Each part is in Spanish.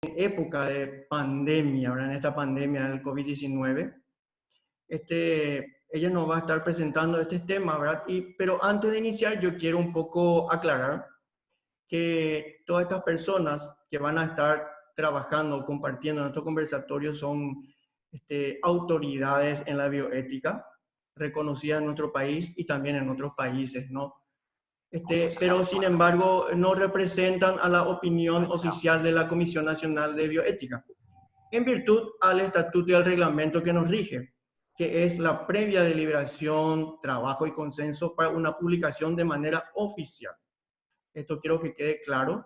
época de pandemia, ahora en esta pandemia del COVID-19, ella nos va a estar presentando este tema, ¿verdad? Pero antes de iniciar, yo quiero un poco aclarar que todas estas personas que van a estar trabajando, compartiendo nuestro conversatorio son autoridades en la bioética, reconocidas en nuestro país y también en otros países, ¿no? Pero sin embargo no representan a la opinión oficial de la Comisión Nacional de Bioética, en virtud al estatuto y al reglamento que nos rige, que es la previa deliberación, trabajo y consenso para una publicación de manera oficial. Esto quiero que quede claro.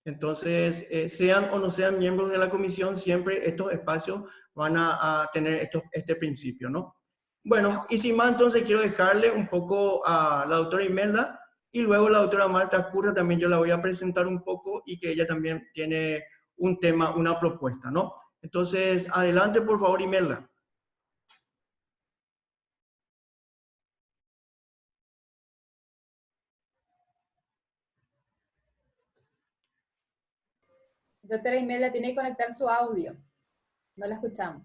Entonces, sean o no sean miembros de la comisión, siempre estos espacios van a tener este principio, ¿no? Bueno, y sin más, entonces quiero dejarle un poco a la doctora Imelda, y luego la doctora Marta Curra también yo la voy a presentar un poco, y que ella también tiene un tema, una propuesta, ¿no? Entonces, adelante por favor, Imelda. Doctora Imelda, tiene que conectar su audio. No la escuchamos.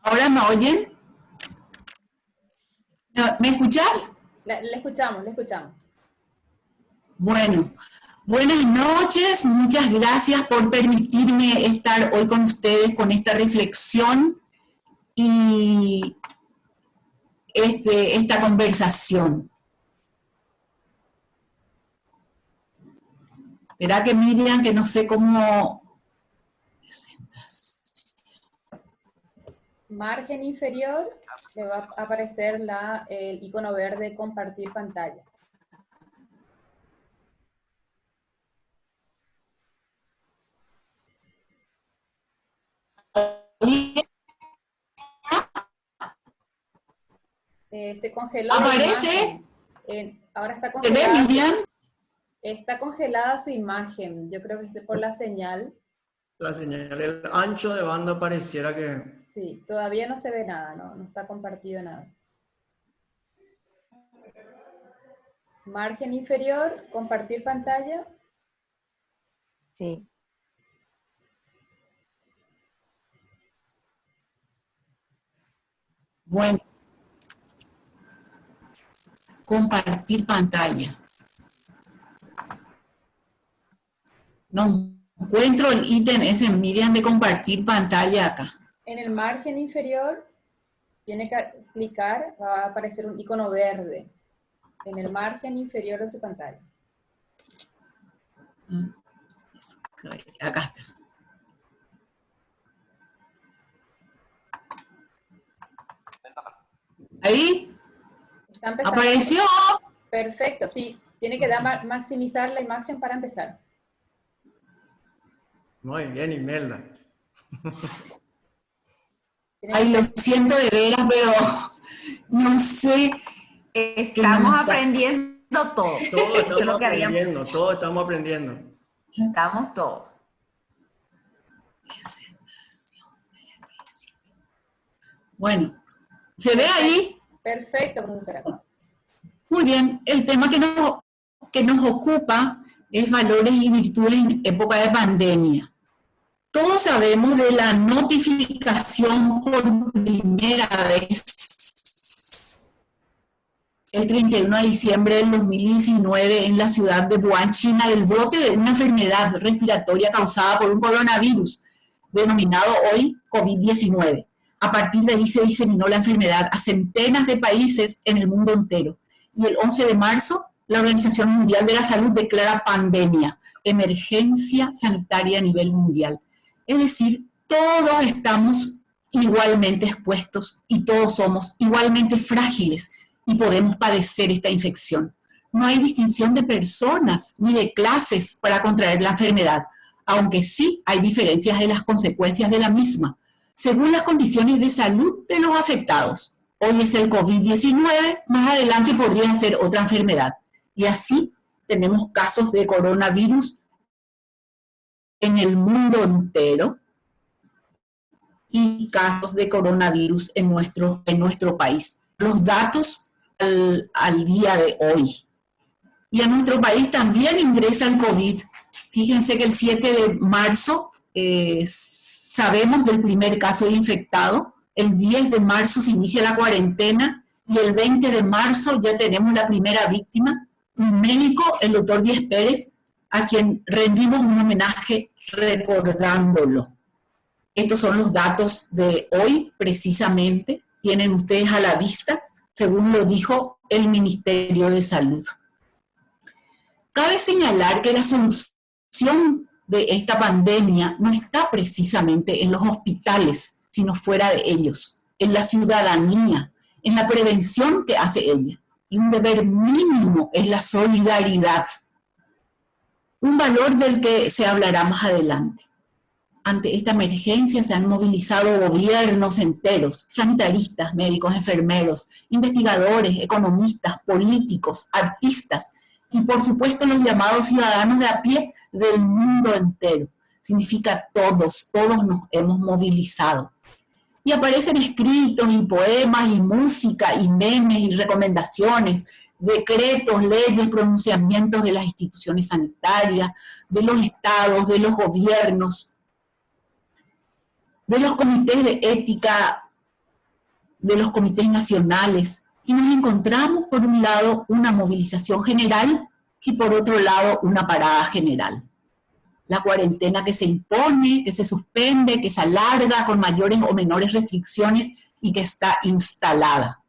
¿Ahora me oyen? ¿Me escuchás? Le escuchamos, le escuchamos. Bueno, buenas noches, muchas gracias por permitirme estar hoy con ustedes con esta reflexión y esta conversación. Verá que Miriam, que no sé cómo... Margen inferior, le va a aparecer el icono verde compartir pantalla. Se congeló. ¿Aparece? Ahora está congelada. ¿Se ve, Miriam? Está congelada su imagen. Yo creo que es por la señal. La señal, el ancho de banda pareciera que... Sí, todavía no se ve nada, no está compartido nada. Margen inferior, compartir pantalla. Sí. Bueno. Compartir pantalla. No encuentro el ítem ese, Miriam, de compartir pantalla acá. En el margen inferior, tiene que clicar, va a aparecer un icono verde. En el margen inferior de su pantalla. Acá está. ¿Ahí? ¿Apareció? Perfecto, sí. Tiene que maximizar la imagen para empezar. Muy bien, Imelda. Ay, lo siento de veras, pero no sé. Estamos aprendiendo todo. Todos estamos aprendiendo, todos estamos aprendiendo. Estamos todos. Bueno, ¿se ve ahí? Perfecto, profesora. Muy bien, el tema que nos ocupa es valores y virtudes en época de pandemia. Todos sabemos de la notificación por primera vez el 31 de diciembre del 2019 en la ciudad de Wuhan, China, del brote de una enfermedad respiratoria causada por un coronavirus, denominado hoy COVID-19. A partir de ahí se diseminó la enfermedad a centenas de países en el mundo entero. Y el 11 de marzo, la Organización Mundial de la Salud declara pandemia, emergencia sanitaria a nivel mundial. Es decir, todos estamos igualmente expuestos y todos somos igualmente frágiles y podemos padecer esta infección. No hay distinción de personas ni de clases para contraer la enfermedad, aunque sí hay diferencias en las consecuencias de la misma, según las condiciones de salud de los afectados. Hoy es el COVID-19, más adelante podría ser otra enfermedad. Y así tenemos casos de coronavirus en el mundo entero y casos de coronavirus en nuestro país. Los datos al día de hoy. Y a nuestro país también ingresa el COVID. Fíjense que el 7 de marzo sabemos del primer caso de infectado, el 10 de marzo se inicia la cuarentena y el 20 de marzo ya tenemos la primera víctima, un médico, el doctor Díez Pérez, a quien rendimos un homenaje recordándolo. Estos son los datos de hoy, precisamente, tienen ustedes a la vista, según lo dijo el Ministerio de Salud. Cabe señalar que la solución de esta pandemia no está precisamente en los hospitales, sino fuera de ellos, en la ciudadanía, en la prevención que hace ella. Y un deber mínimo es la solidaridad, un valor del que se hablará más adelante. Ante esta emergencia se han movilizado gobiernos enteros, sanitaristas, médicos, enfermeros, investigadores, economistas, políticos, artistas y por supuesto los llamados ciudadanos de a pie del mundo entero. Significa todos nos hemos movilizado. Y aparecen escritos y poemas y música y memes y recomendaciones, decretos, leyes, pronunciamientos de las instituciones sanitarias, de los estados, de los gobiernos, de los comités de ética, de los comités nacionales, y nos encontramos por un lado una movilización general y por otro lado una parada general. La cuarentena que se impone, que se suspende, que se alarga con mayores o menores restricciones y que está instalada.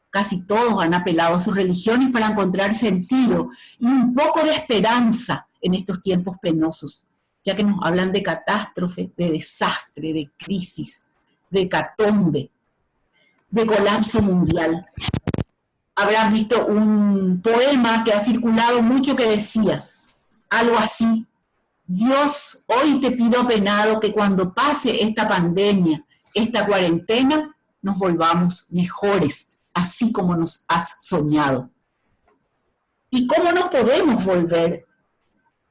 Casi todos han apelado a sus religiones para encontrar sentido y un poco de esperanza en estos tiempos penosos, ya que nos hablan de catástrofe, de desastre, de crisis, de hecatombe, de colapso mundial. Habrán visto un poema que ha circulado mucho que decía algo así: Dios, hoy te pido apenado que cuando pase esta pandemia, esta cuarentena, nos volvamos mejores, así como nos has soñado. ¿Y cómo nos podemos volver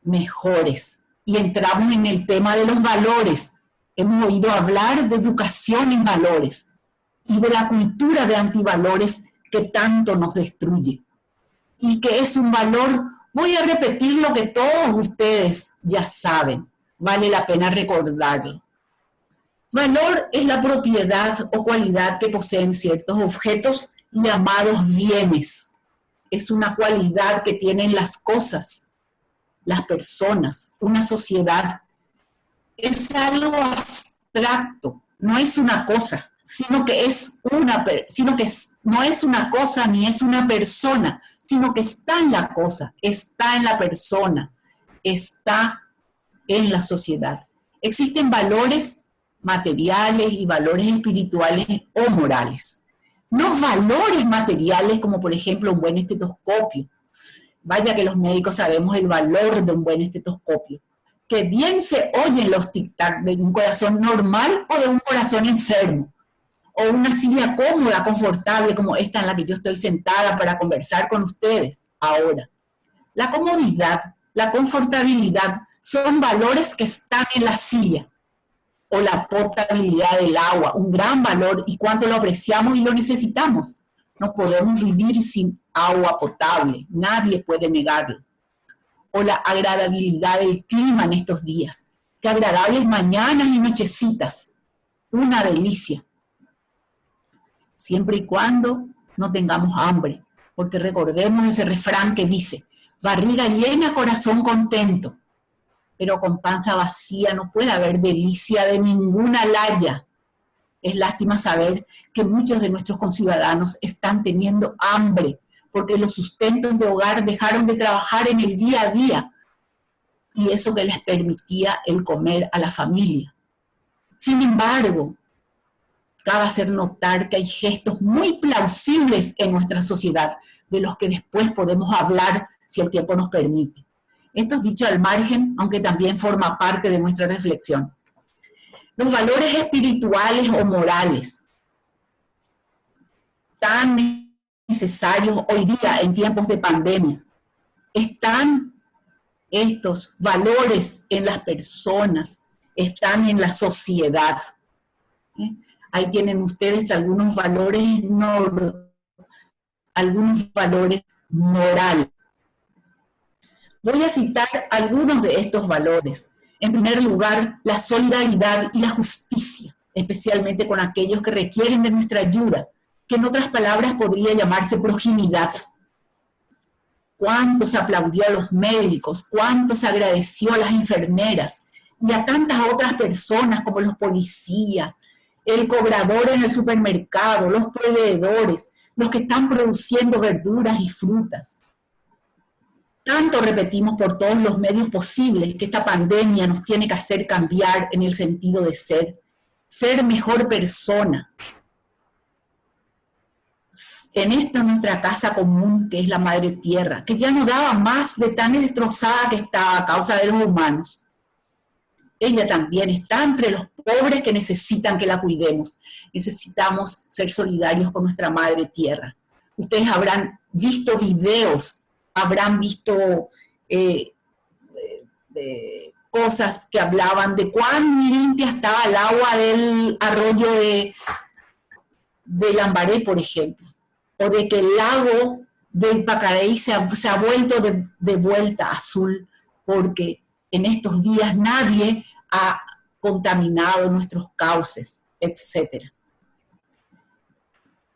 mejores? Y entramos en el tema de los valores. Hemos oído hablar de educación en valores y de la cultura de antivalores que tanto nos destruye. Y que es un valor, voy a repetir lo que todos ustedes ya saben, vale la pena recordarlo. Valor es la propiedad o cualidad que poseen ciertos objetos llamados bienes. Es una cualidad que tienen las cosas, las personas, una sociedad. Es algo abstracto, no es una cosa, sino que no es una cosa ni es una persona, sino que está en la cosa, está en la persona, está en la sociedad. Existen valores materiales y valores espirituales o morales. No valores materiales como por ejemplo un buen estetoscopio. Vaya que los médicos sabemos el valor de un buen estetoscopio. Que bien se oyen los tic-tac de un corazón normal o de un corazón enfermo. O una silla cómoda, confortable, como esta en la que yo estoy sentada para conversar con ustedes ahora. La comodidad, la confortabilidad son valores que están en la silla. O la potabilidad del agua, un gran valor, y cuánto lo apreciamos y lo necesitamos. No podemos vivir sin agua potable, nadie puede negarlo. O la agradabilidad del clima en estos días. Qué agradables mañanas y nochecitas. Una delicia. Siempre y cuando no tengamos hambre, porque recordemos ese refrán que dice, barriga llena, corazón contento, pero con panza vacía no puede haber delicia de ninguna laya. Es lástima saber que muchos de nuestros conciudadanos están teniendo hambre, porque los sustentos de hogar dejaron de trabajar en el día a día, y eso que les permitía el comer a la familia. Sin embargo, cabe hacer notar que hay gestos muy plausibles en nuestra sociedad, de los que después podemos hablar si el tiempo nos permite. Esto es dicho al margen, aunque también forma parte de nuestra reflexión. Los valores espirituales o morales, tan necesarios hoy día en tiempos de pandemia, están estos valores en las personas, están en la sociedad. Ahí tienen ustedes algunos valores algunos valores morales. Voy a citar algunos de estos valores. En primer lugar, la solidaridad y la justicia, especialmente con aquellos que requieren de nuestra ayuda, que en otras palabras podría llamarse proximidad. Cuánto se aplaudió a los médicos, cuánto se agradeció a las enfermeras y a tantas otras personas como los policías, el cobrador en el supermercado, los proveedores, los que están produciendo verduras y frutas. Tanto repetimos por todos los medios posibles que esta pandemia nos tiene que hacer cambiar en el sentido de ser mejor persona. En esta nuestra casa común, que es la Madre Tierra, que ya no daba más de tan destrozada que estaba a causa de los humanos. Ella también está entre los pobres que necesitan que la cuidemos. Necesitamos ser solidarios con nuestra Madre Tierra. Ustedes habrán visto videos, habrán visto cosas que hablaban de cuán limpia estaba el agua del arroyo de Lambaré, por ejemplo, o de que el lago del Pacaraí se ha vuelto de vuelta azul, porque en estos días nadie ha contaminado nuestros cauces, etc.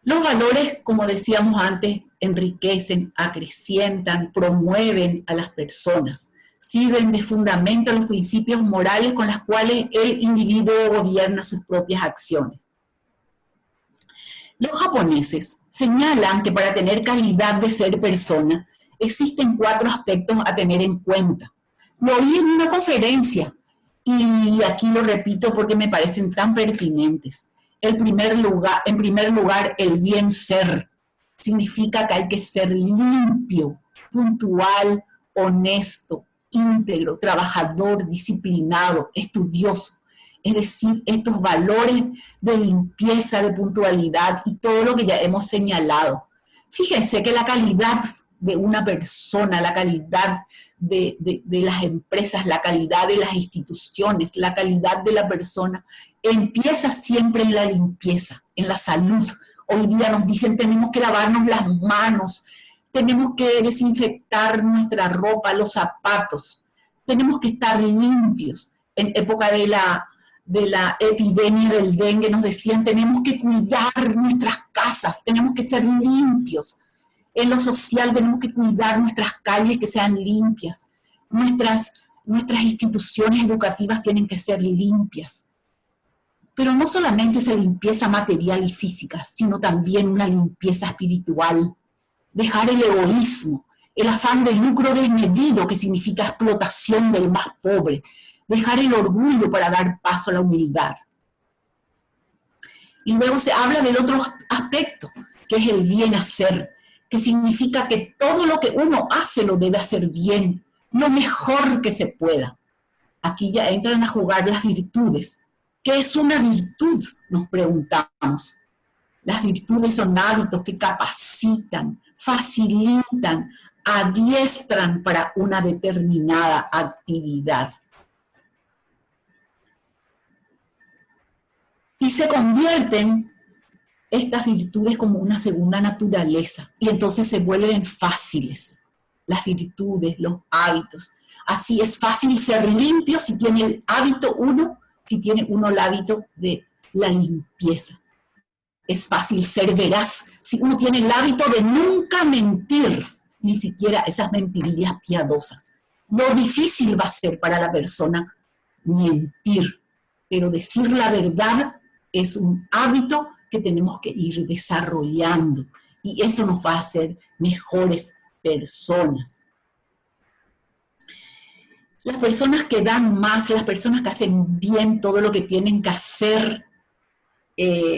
Los valores, como decíamos antes, enriquecen, acrecientan, promueven a las personas, sirven de fundamento a los principios morales con los cuales el individuo gobierna sus propias acciones. Los japoneses señalan que para tener calidad de ser persona existen 4 aspectos a tener en cuenta. Lo oí en una conferencia y aquí lo repito porque me parecen tan pertinentes. En primer lugar, el bien ser. Significa que hay que ser limpio, puntual, honesto, íntegro, trabajador, disciplinado, estudioso. Es decir, estos valores de limpieza, de puntualidad y todo lo que ya hemos señalado. Fíjense que la calidad de una persona, la calidad de las empresas, la calidad de las instituciones, la calidad de la persona, empieza siempre en la limpieza, en la salud. Hoy día nos dicen tenemos que lavarnos las manos, tenemos que desinfectar nuestra ropa, los zapatos, tenemos que estar limpios. En época de la epidemia del dengue nos decían tenemos que cuidar nuestras casas, tenemos que ser limpios. En lo social tenemos que cuidar nuestras calles que sean limpias. Nuestras instituciones educativas tienen que ser limpias. Pero no solamente esa limpieza material y física, sino también una limpieza espiritual. Dejar el egoísmo, el afán de lucro desmedido, que significa explotación del más pobre. Dejar el orgullo para dar paso a la humildad. Y luego se habla del otro aspecto, que es el bien hacer, que significa que todo lo que uno hace lo debe hacer bien, lo mejor que se pueda. Aquí ya entran a jugar las virtudes. ¿Qué es una virtud? Nos preguntamos. Las virtudes son hábitos que capacitan, facilitan, adiestran para una determinada actividad. Y se convierten estas virtudes como una segunda naturaleza, y entonces se vuelven fáciles, las virtudes, los hábitos. Así es fácil ser limpio si tiene el hábito si tiene uno el hábito de la limpieza. Es fácil ser veraz si uno tiene el hábito de nunca mentir, ni siquiera esas mentirillas piadosas. Lo difícil va a ser para la persona mentir, pero decir la verdad es un hábito que tenemos que ir desarrollando y eso nos va a hacer mejores personas. Las personas que dan más, las personas que hacen bien todo lo que tienen que hacer,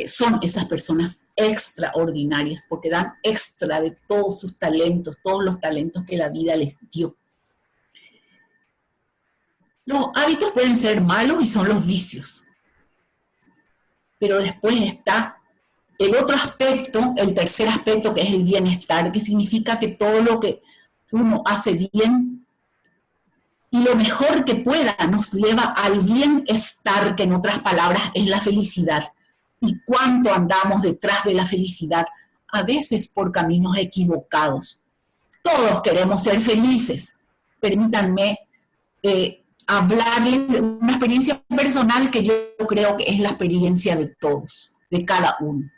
son esas personas extraordinarias, porque dan extra de todos sus talentos, todos los talentos que la vida les dio. Los hábitos pueden ser malos y son los vicios. Pero después está el otro aspecto, el tercer aspecto, que es el bienestar, que significa que todo lo que uno hace bien y lo mejor que pueda nos lleva al bienestar, que en otras palabras es la felicidad. ¿Y cuánto andamos detrás de la felicidad? a veces por caminos equivocados. Todos queremos ser felices. Permítanme hablarles de una experiencia personal que yo creo que es la experiencia de todos, de cada uno.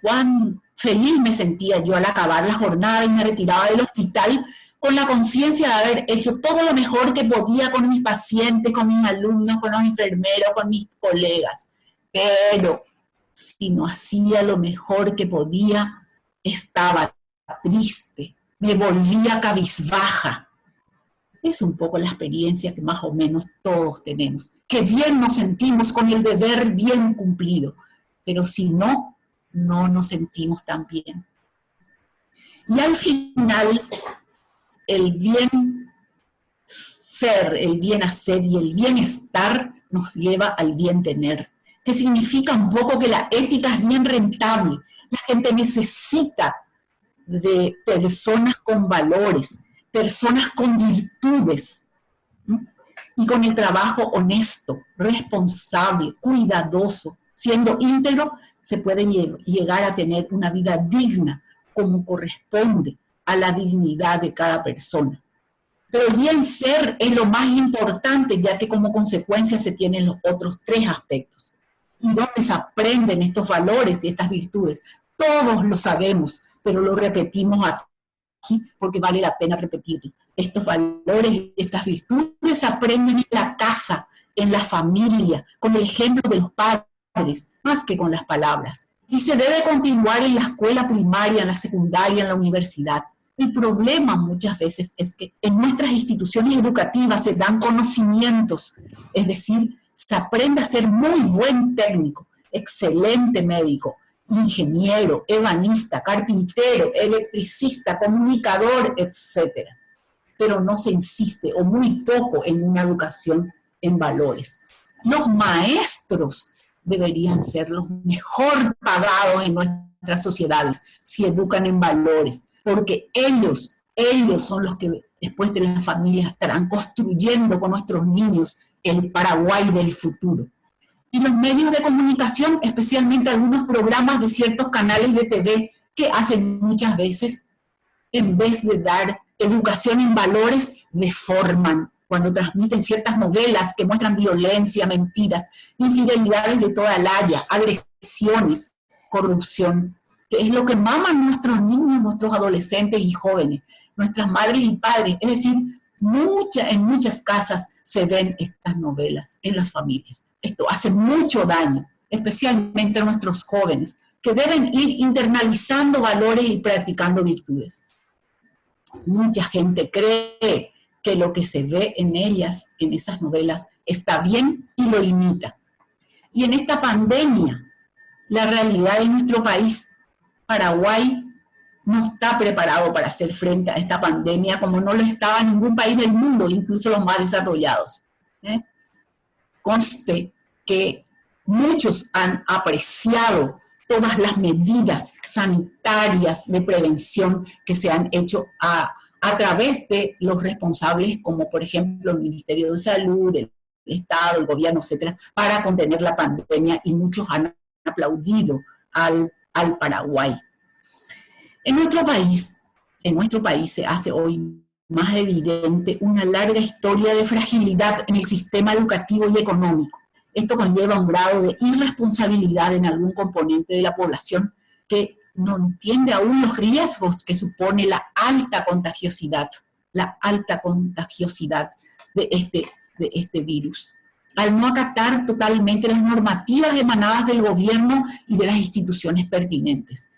Cuán feliz me sentía yo al acabar la jornada y me retiraba del hospital con la conciencia de haber hecho todo lo mejor que podía con mis pacientes, con mis alumnos, con los enfermeros, con mis colegas. Pero si no hacía lo mejor que podía, estaba triste, me volvía cabizbaja. Es un poco la experiencia que más o menos todos tenemos. Que bien nos sentimos con el deber bien cumplido, pero si no, no nos sentimos tan bien. Y al final, el bien ser, el bien hacer y el bienestar nos lleva al bien tener, que significa un poco que la ética es bien rentable. La gente necesita de personas con valores, personas con virtudes, ¿no? Y con el trabajo honesto, responsable, cuidadoso, siendo íntegro, se puede llegar a tener una vida digna, como corresponde a la dignidad de cada persona. Pero el bien ser es lo más importante, ya que como consecuencia se tienen los otros tres aspectos. ¿Y dónde se aprenden estos valores y estas virtudes? Todos lo sabemos, pero lo repetimos aquí porque vale la pena repetirlo. Estos valores y estas virtudes se aprenden en la casa, en la familia, con el ejemplo de los padres, más que con las palabras. Y se debe continuar en la escuela primaria, en la secundaria, en la universidad. El problema muchas veces es que en nuestras instituciones educativas se dan conocimientos, es decir, se aprende a ser muy buen técnico, excelente médico, ingeniero, ebanista, carpintero, electricista, comunicador, etc. Pero no se insiste, o muy poco, en una educación en valores. Los maestros deberían ser los mejor pagados en nuestras sociedades si educan en valores, porque ellos son los que después de las familias estarán construyendo con nuestros niños el Paraguay del futuro. Y los medios de comunicación, especialmente algunos programas de ciertos canales de TV, que hacen muchas veces, en vez de dar educación en valores, deforman cuando transmiten ciertas novelas que muestran violencia, mentiras, infidelidades de toda la haya, agresiones, corrupción, que es lo que maman nuestros niños, nuestros adolescentes y jóvenes, nuestras madres y padres. Es decir, en muchas casas se ven estas novelas en las familias. Esto hace mucho daño, especialmente a nuestros jóvenes, que deben ir internalizando valores y practicando virtudes. Mucha gente cree que lo que se ve en ellas, en esas novelas, está bien y lo imita. Y en esta pandemia, la realidad de nuestro país, Paraguay, no está preparado para hacer frente a esta pandemia como no lo estaba ningún país del mundo, incluso los más desarrollados. Conste que muchos han apreciado todas las medidas sanitarias de prevención que se han hecho a través de los responsables, como por ejemplo el Ministerio de Salud, el Estado, el gobierno, etcétera, para contener la pandemia, y muchos han aplaudido al Paraguay. En nuestro país se hace hoy más evidente una larga historia de fragilidad en el sistema educativo y económico. Esto conlleva un grado de irresponsabilidad en algún componente de la población que no entiende aún los riesgos que supone la alta contagiosidad de este virus. Al no acatar totalmente las normativas emanadas del gobierno y de las instituciones pertinentes.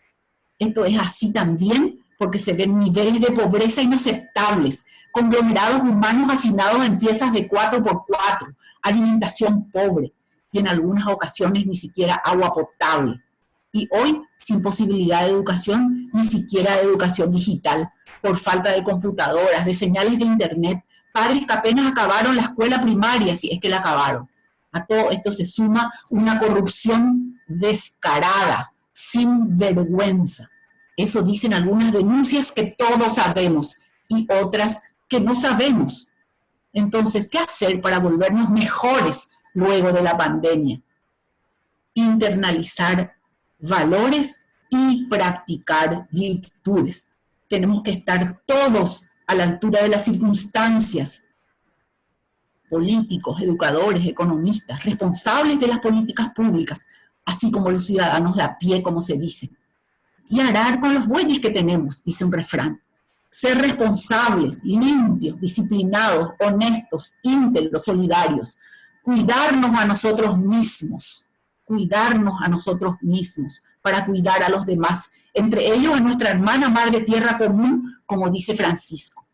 Esto es así también porque se ven niveles de pobreza inaceptables, conglomerados humanos hacinados en piezas de 4x4, alimentación pobre y en algunas ocasiones ni siquiera agua potable. Y hoy, sin posibilidad de educación, ni siquiera de educación digital, por falta de computadoras, de señales de internet, padres que apenas acabaron la escuela primaria, si es que la acabaron. A todo esto se suma una corrupción descarada, sin vergüenza. Eso dicen algunas denuncias que todos sabemos y otras que no sabemos. Entonces, ¿qué hacer para volvernos mejores luego de la pandemia? Internalizar valores y practicar virtudes. Tenemos que estar todos a la altura de las circunstancias, políticos, educadores, economistas, responsables de las políticas públicas, así como los ciudadanos de a pie, como se dice. Y arar con los bueyes que tenemos, dice un refrán. Ser responsables, limpios, disciplinados, honestos, íntegros, solidarios. Cuidarnos a nosotros mismos para cuidar a los demás, entre ellos a nuestra hermana madre tierra común, como dice Francisco.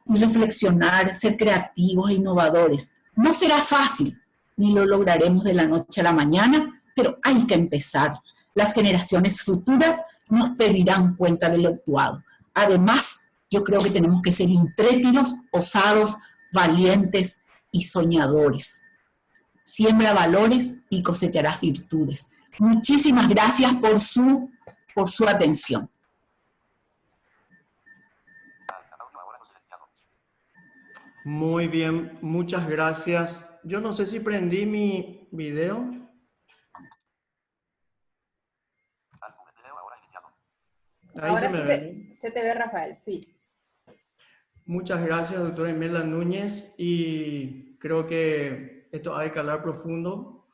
Y reflexionar, ser creativos e innovadores. No será fácil, ni lo lograremos de la noche a la mañana, pero hay que empezar. Las generaciones futuras nos pedirán cuenta de lo actuado. Además, yo creo que tenemos que ser intrépidos, osados, valientes y soñadores. Siembra valores y cosecharás virtudes. Muchísimas gracias por su atención. Muy bien, muchas gracias. Yo no sé si prendí mi video. Ahora se te ve, Rafael, sí. Muchas gracias, doctora Imelda Núñez, y creo que esto hay que hablar profundo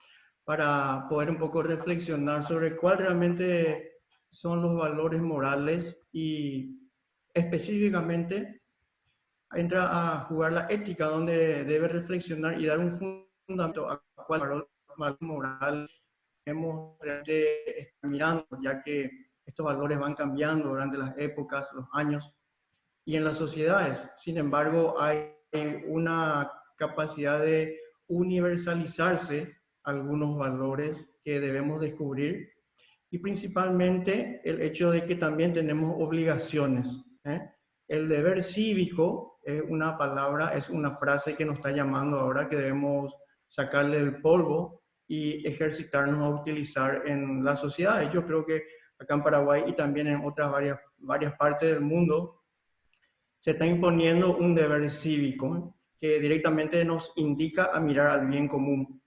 para poder un poco reflexionar sobre cuál realmente son los valores morales y específicamente entra a jugar la ética, donde debe reflexionar y dar un fundamento a cuál valor moral hemos realmente mirando, ya que estos valores van cambiando durante las épocas, los años y en las sociedades. Sin embargo, hay una capacidad de universalizarse algunos valores que debemos descubrir y principalmente el hecho de que también tenemos obligaciones. El deber cívico es una palabra, es una frase que nos está llamando ahora que debemos sacarle el polvo y ejercitarnos a utilizar en la sociedad. Yo creo que acá en Paraguay y también en otras varias partes del mundo se está imponiendo un deber cívico que directamente nos indica a mirar al bien común.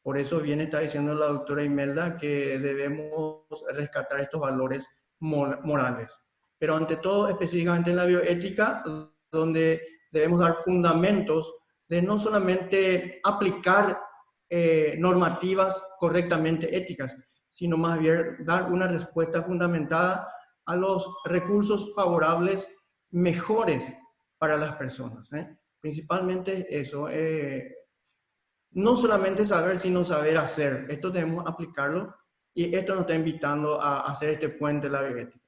Por eso bien está diciendo la doctora Imelda que debemos rescatar estos valores morales. Pero ante todo, específicamente en la bioética, donde debemos dar fundamentos de no solamente aplicar normativas correctamente éticas, sino más bien dar una respuesta fundamentada a los recursos favorables mejores para las personas. Principalmente eso, no solamente saber, sino saber hacer. Esto debemos aplicarlo y esto nos está invitando a hacer este puente de la bioética.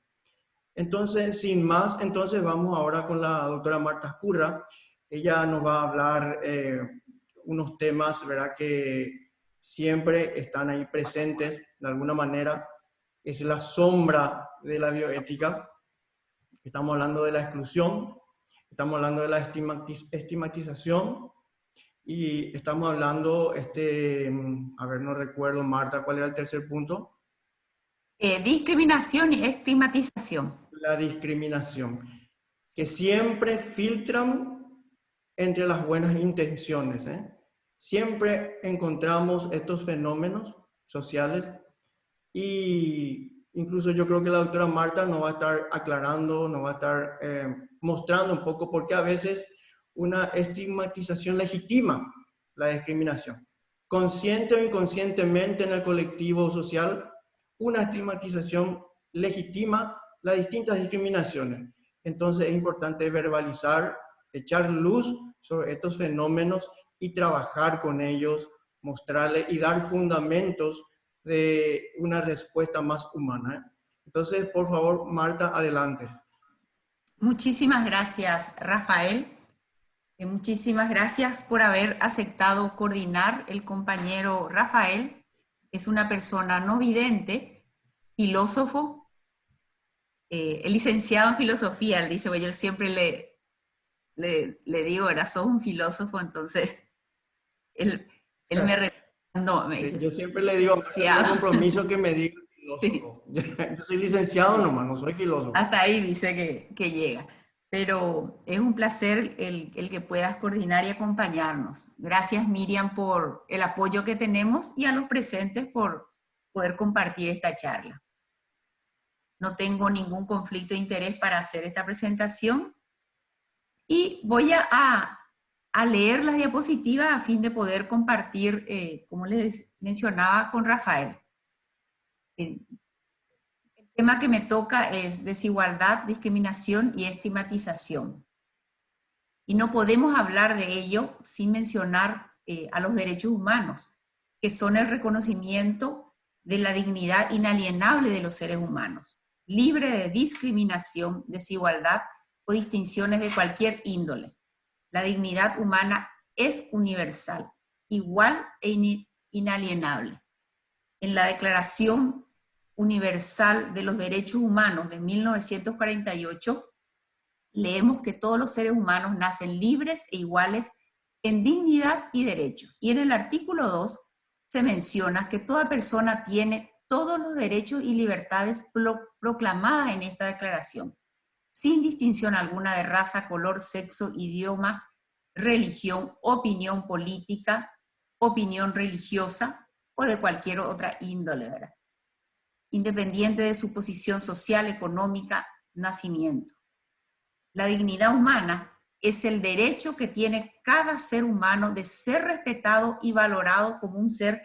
Entonces, sin más, entonces vamos ahora con la doctora Marta Ezcurra. Ella nos va a hablar unos temas, ¿verdad?, que siempre están ahí presentes de alguna manera. Es la sombra de la bioética. Estamos hablando de la exclusión, estamos hablando de la estigmatización y estamos hablando, a ver, no recuerdo, Marta, ¿cuál era el tercer punto? Discriminación y estigmatización. La discriminación, que siempre filtran entre las buenas intenciones. Siempre encontramos estos fenómenos sociales y incluso yo creo que la doctora Marta nos va a estar aclarando, nos va a estar mostrando un poco por qué a veces una estigmatización legitima la discriminación. Consciente o inconscientemente en el colectivo social, una estigmatización legitima las distintas discriminaciones. Entonces es importante verbalizar, echar luz sobre estos fenómenos y trabajar con ellos, mostrarles y dar fundamentos de una respuesta más humana. Entonces, por favor, Marta, adelante. Muchísimas gracias, Rafael. Muchísimas gracias por haber aceptado coordinar. El compañero Rafael es una persona no vidente, filósofo, el licenciado en filosofía. Él dice, bueno, yo siempre le digo, ¿verdad? Sos un filósofo, entonces él me recomendó, me dice. Yo siempre le digo, es un compromiso que me diga filósofo. Sí. Yo soy licenciado nomás, no soy filósofo. Hasta ahí dice que llega. Pero es un placer el que puedas coordinar y acompañarnos. Gracias, Miriam, por el apoyo que tenemos y a los presentes por poder compartir esta charla. no tengo ningún conflicto de interés para hacer esta presentación. Y voy a leer las diapositivas a fin de poder compartir, como les mencionaba, con Rafael. El tema que me toca es desigualdad, discriminación y estigmatización. Y no podemos hablar de ello sin mencionar a los derechos humanos, que son el reconocimiento de la dignidad inalienable de los seres humanos, libre de discriminación, desigualdad o distinciones de cualquier índole. La dignidad humana es universal, igual e inalienable. En la Declaración Universal de los Derechos Humanos de 1948, leemos que todos los seres humanos nacen libres e iguales en dignidad y derechos. Y en el artículo 2 se menciona que toda persona tiene todos los derechos y libertades proclamadas en esta declaración, sin distinción alguna de raza, color, sexo, idioma, religión, opinión política, opinión religiosa o de cualquier otra índole, ¿verdad? Independiente de su posición social, económica, nacimiento. La dignidad humana es el derecho que tiene cada ser humano de ser respetado y valorado como un ser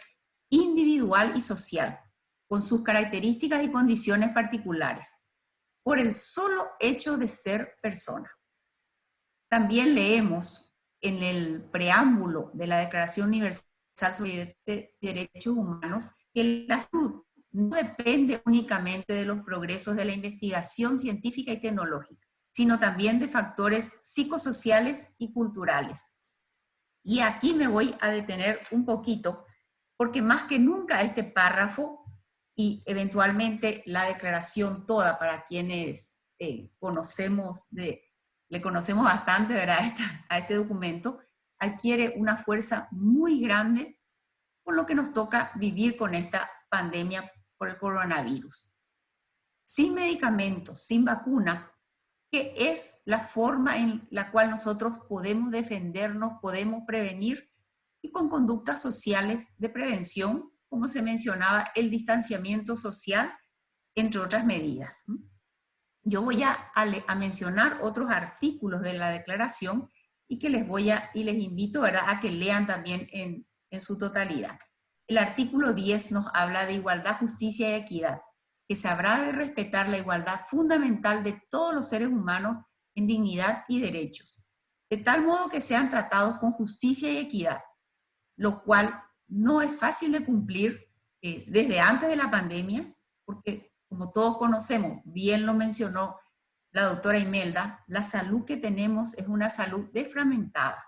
individual y social, con sus características y condiciones particulares, por el solo hecho de ser persona. También leemos en el preámbulo de la Declaración Universal sobre Derechos Humanos que la salud no depende únicamente de los progresos de la investigación científica y tecnológica, sino también de factores psicosociales y culturales. Y aquí me voy a detener un poquito, porque más que nunca este párrafo y eventualmente la declaración toda, para quienes le conocemos bastante, ¿verdad?, a este documento, adquiere una fuerza muy grande con lo que nos toca vivir con esta pandemia por el coronavirus. Sin medicamentos, sin vacuna, ¿qué es la forma en la cual nosotros podemos defendernos, podemos prevenir? Y con conductas sociales de prevención, como se mencionaba, el distanciamiento social, entre otras medidas. Yo voy a mencionar otros artículos de la declaración y que les invito, ¿verdad?, a que lean también en su totalidad. El artículo 10 nos habla de igualdad, justicia y equidad, que se habrá de respetar la igualdad fundamental de todos los seres humanos en dignidad y derechos, de tal modo que sean tratados con justicia y equidad, lo cual no es fácil de cumplir desde antes de la pandemia, porque como todos conocemos, bien lo mencionó la doctora Imelda, la salud que tenemos es una salud desfragmentada.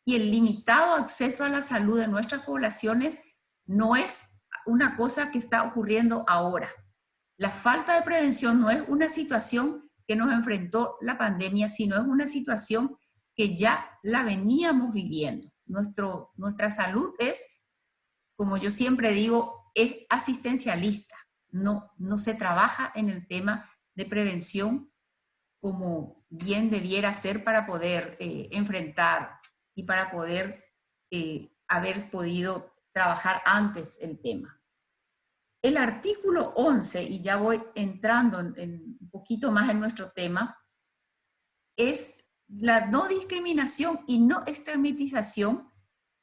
Y el limitado acceso a la salud de nuestras poblaciones no es una cosa que está ocurriendo ahora. La falta de prevención no es una situación que nos enfrentó la pandemia, sino es una situación que ya la veníamos viviendo. Nuestra salud es, como yo siempre digo, es asistencialista. No se trabaja en el tema de prevención como bien debiera ser para poder enfrentar y para poder haber podido trabajar antes el tema. El artículo 11, y ya voy entrando un poquito más en nuestro tema, es la no discriminación y no estigmatización,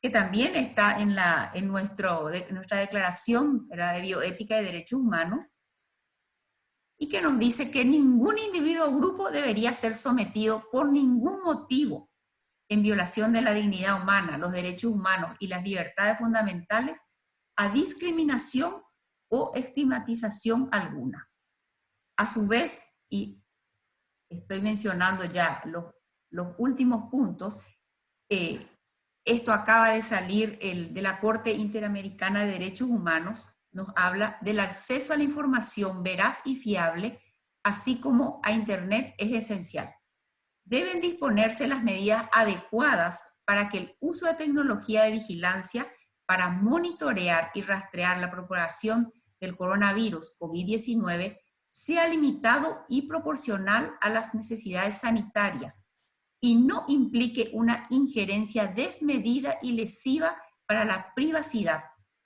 que también está en nuestra declaración, ¿verdad?, de bioética y derechos humanos, y que nos dice que ningún individuo o grupo debería ser sometido por ningún motivo en violación de la dignidad humana, los derechos humanos y las libertades fundamentales a discriminación o estigmatización alguna. A su vez, y estoy mencionando ya los últimos puntos, esto acaba de salir de la Corte Interamericana de Derechos Humanos, nos habla del acceso a la información veraz y fiable, así como a Internet es esencial. Deben disponerse las medidas adecuadas para que el uso de tecnología de vigilancia para monitorear y rastrear la propagación del coronavirus COVID-19 sea limitado y proporcional a las necesidades sanitarias y no implique una injerencia desmedida y lesiva para la privacidad,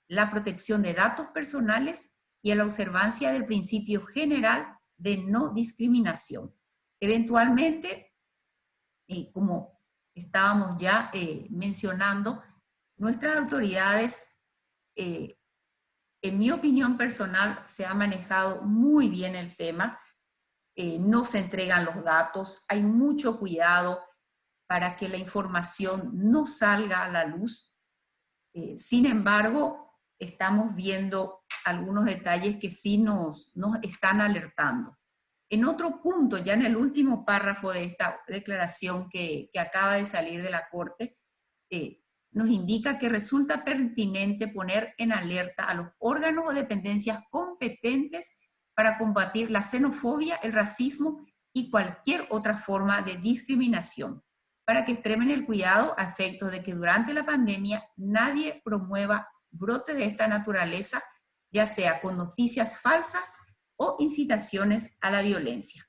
la protección de datos personales y a la observancia del principio general de no discriminación. Eventualmente, como estábamos ya mencionando, nuestras autoridades, en mi opinión personal, se ha manejado muy bien el tema. No se entregan los datos, hay mucho cuidado para que la información no salga a la luz. Sin embargo, estamos viendo algunos detalles que sí nos están alertando. En otro punto, ya en el último párrafo de esta declaración que acaba de salir de la Corte, nos indica que resulta pertinente poner en alerta a los órganos o dependencias competentes para combatir la xenofobia, el racismo y cualquier otra forma de discriminación, para que extremen el cuidado a efectos de que durante la pandemia nadie promueva brotes de esta naturaleza, ya sea con noticias falsas o incitaciones a la violencia.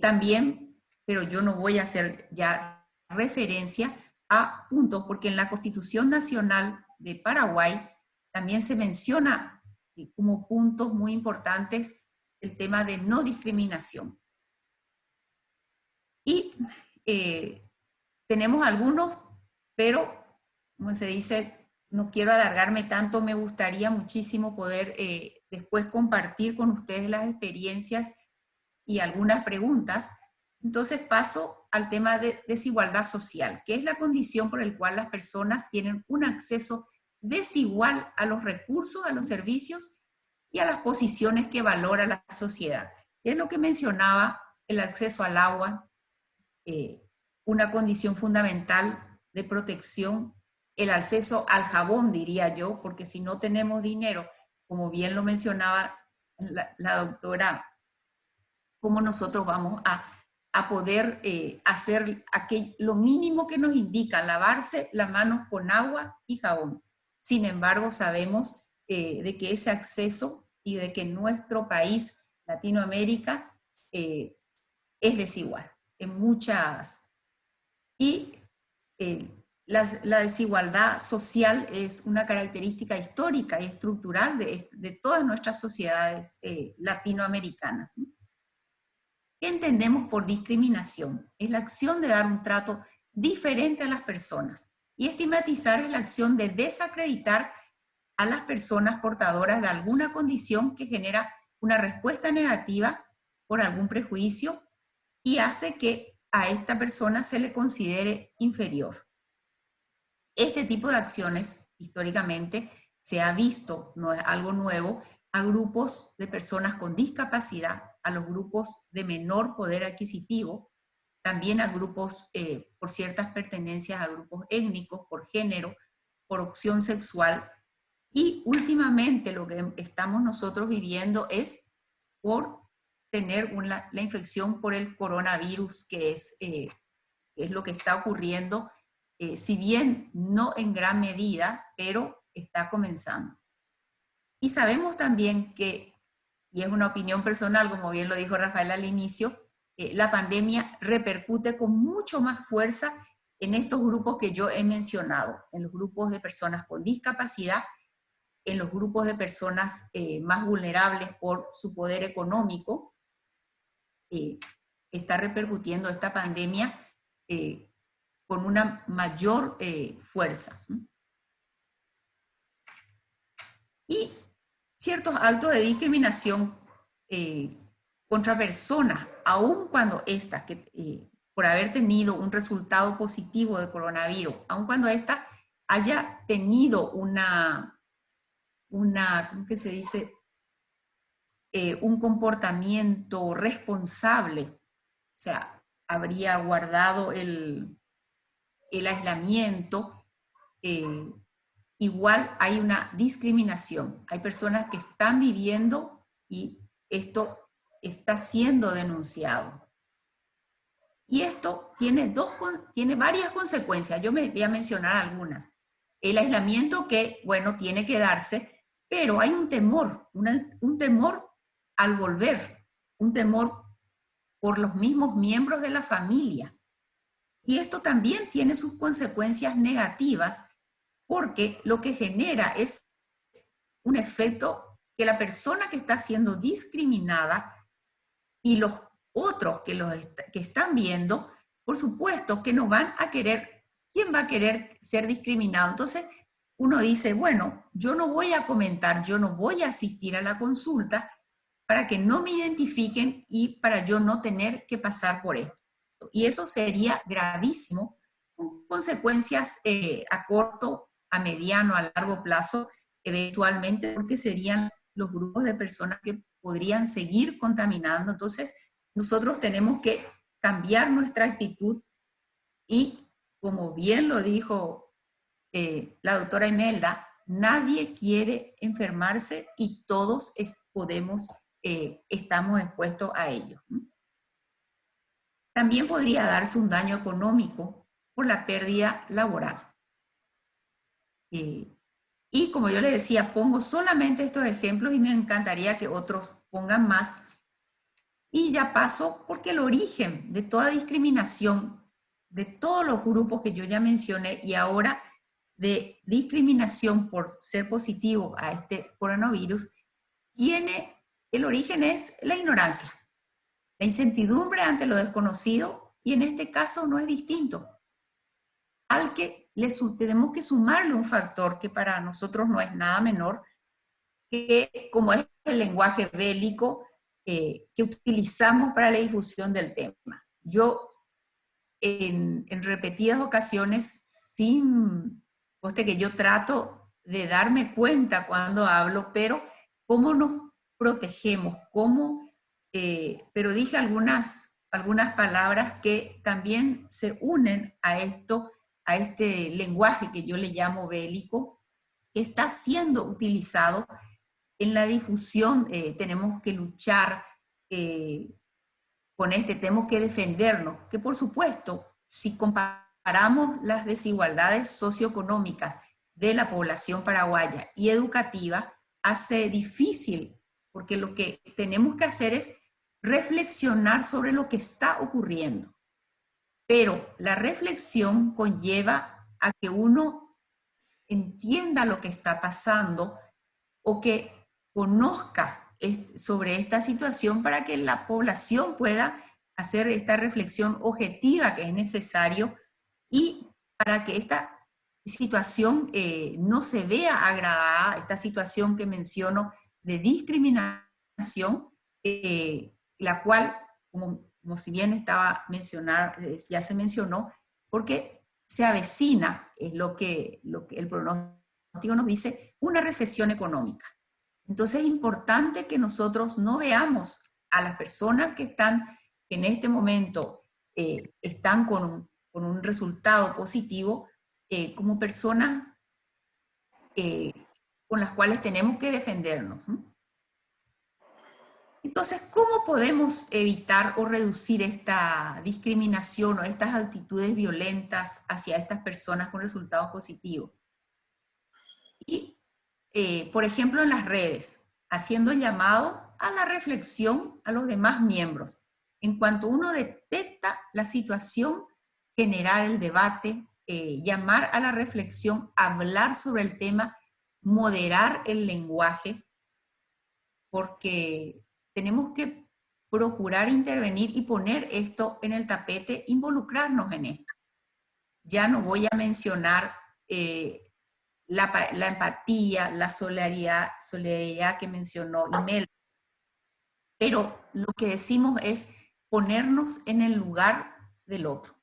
También, pero yo no voy a hacer ya referencia a puntos, porque en la Constitución Nacional de Paraguay también se menciona como puntos muy importantes el tema de no discriminación. Y tenemos algunos, pero como se dice, no quiero alargarme tanto, me gustaría muchísimo poder después compartir con ustedes las experiencias y algunas preguntas. Entonces paso al tema de desigualdad social, que es la condición por la cual las personas tienen un acceso desigual a los recursos, a los servicios y a las posiciones que valora la sociedad. Es lo que mencionaba, el acceso al agua, una condición fundamental de protección, el acceso al jabón, diría yo, porque si no tenemos dinero, como bien lo mencionaba la doctora, ¿cómo nosotros vamos a poder hacer lo mínimo que nos indica, lavarse las manos con agua y jabón? Sin embargo, sabemos de que ese acceso y de que nuestro país, Latinoamérica, es desigual en muchas. Y la desigualdad social es una característica histórica y estructural de todas nuestras sociedades latinoamericanas, ¿no? ¿Qué entendemos por discriminación? Es la acción de dar un trato diferente a las personas. Y estigmatizar es la acción de desacreditar a las personas portadoras de alguna condición que genera una respuesta negativa por algún prejuicio y hace que a esta persona se le considere inferior. Este tipo de acciones, históricamente, se ha visto, no es algo nuevo, a grupos de personas con discapacidad, a los grupos de menor poder adquisitivo, también a grupos por ciertas pertenencias a grupos étnicos, por género, por opción sexual, y últimamente lo que estamos nosotros viviendo es por tener la infección por el coronavirus, que es lo que está ocurriendo, si bien no en gran medida, pero está comenzando. Y sabemos también que, y es una opinión personal, como bien lo dijo Rafael al inicio, la pandemia repercute con mucho más fuerza en estos grupos que yo he mencionado, en los grupos de personas con discapacidad, en los grupos de personas más vulnerables por su poder económico. Está repercutiendo esta pandemia con una mayor fuerza. Y ciertos actos de discriminación contra personas, aun cuando estas, por haber tenido un resultado positivo de coronavirus, aun cuando esta haya tenido ¿cómo que se dice? Un comportamiento responsable, o sea, habría guardado el aislamiento, igual hay una discriminación. Hay personas que están viviendo y esto está siendo denunciado. Y esto tiene varias consecuencias. Yo me voy a mencionar algunas. El aislamiento que, bueno, tiene que darse, pero hay un temor, un temor al volver, un temor por los mismos miembros de la familia. Y esto también tiene sus consecuencias negativas, porque lo que genera es un efecto que la persona que está siendo discriminada y los otros que están viendo, por supuesto que no van a querer, ¿quién va a querer ser discriminado? Entonces uno dice, bueno, yo no voy a comentar, yo no voy a asistir a la consulta para que no me identifiquen y para yo no tener que pasar por esto. Y eso sería gravísimo, con consecuencias a corto, a mediano, a largo plazo, eventualmente, porque serían los grupos de personas que podrían seguir contaminando. Entonces, nosotros tenemos que cambiar nuestra actitud y, como bien lo dijo la doctora Imelda, nadie quiere enfermarse y todos estamos expuestos a ello. También podría darse un daño económico por la pérdida laboral. Y como yo les decía, pongo solamente estos ejemplos y me encantaría que otros pongan más. Y ya paso porque el origen de toda discriminación, de todos los grupos que yo ya mencioné y ahora de discriminación por ser positivo a este coronavirus, el origen es la ignorancia, la incertidumbre ante lo desconocido, y en este caso no es distinto. Al que tenemos que sumarle un factor que para nosotros no es nada menor, que como es el lenguaje bélico que utilizamos para la difusión del tema. Yo en repetidas ocasiones, coste que yo trato de darme cuenta cuando hablo, pero cómo nos protegemos, pero dije algunas palabras que también se unen a este lenguaje que yo le llamo bélico, que está siendo utilizado en la difusión. Tenemos que luchar tenemos que defendernos, que por supuesto, si comparamos las desigualdades socioeconómicas de la población paraguaya y educativa, hace difícil, porque lo que tenemos que hacer es reflexionar sobre lo que está ocurriendo. Pero la reflexión conlleva a que uno entienda lo que está pasando o que conozca sobre esta situación para que la población pueda hacer esta reflexión objetiva que es necesario y para que esta situación no se vea agravada, esta situación que menciono de discriminación, la cual, como si bien ya se mencionó, porque se avecina, es lo que el pronóstico nos dice, una recesión económica. Entonces es importante que nosotros no veamos a las personas que en este momento están con un resultado positivo como personas con las cuales tenemos que defendernos. Entonces, ¿cómo podemos evitar o reducir esta discriminación o estas actitudes violentas hacia estas personas con resultados positivos? Y por ejemplo, en las redes, haciendo el llamado a la reflexión a los demás miembros. En cuanto uno detecta la situación, generar el debate, llamar a la reflexión, hablar sobre el tema, moderar el lenguaje, porque tenemos que procurar intervenir y poner esto en el tapete, involucrarnos en esto. Ya no voy a mencionar la empatía, la solidaridad que mencionó Imelda, pero lo que decimos es ponernos en el lugar del otro,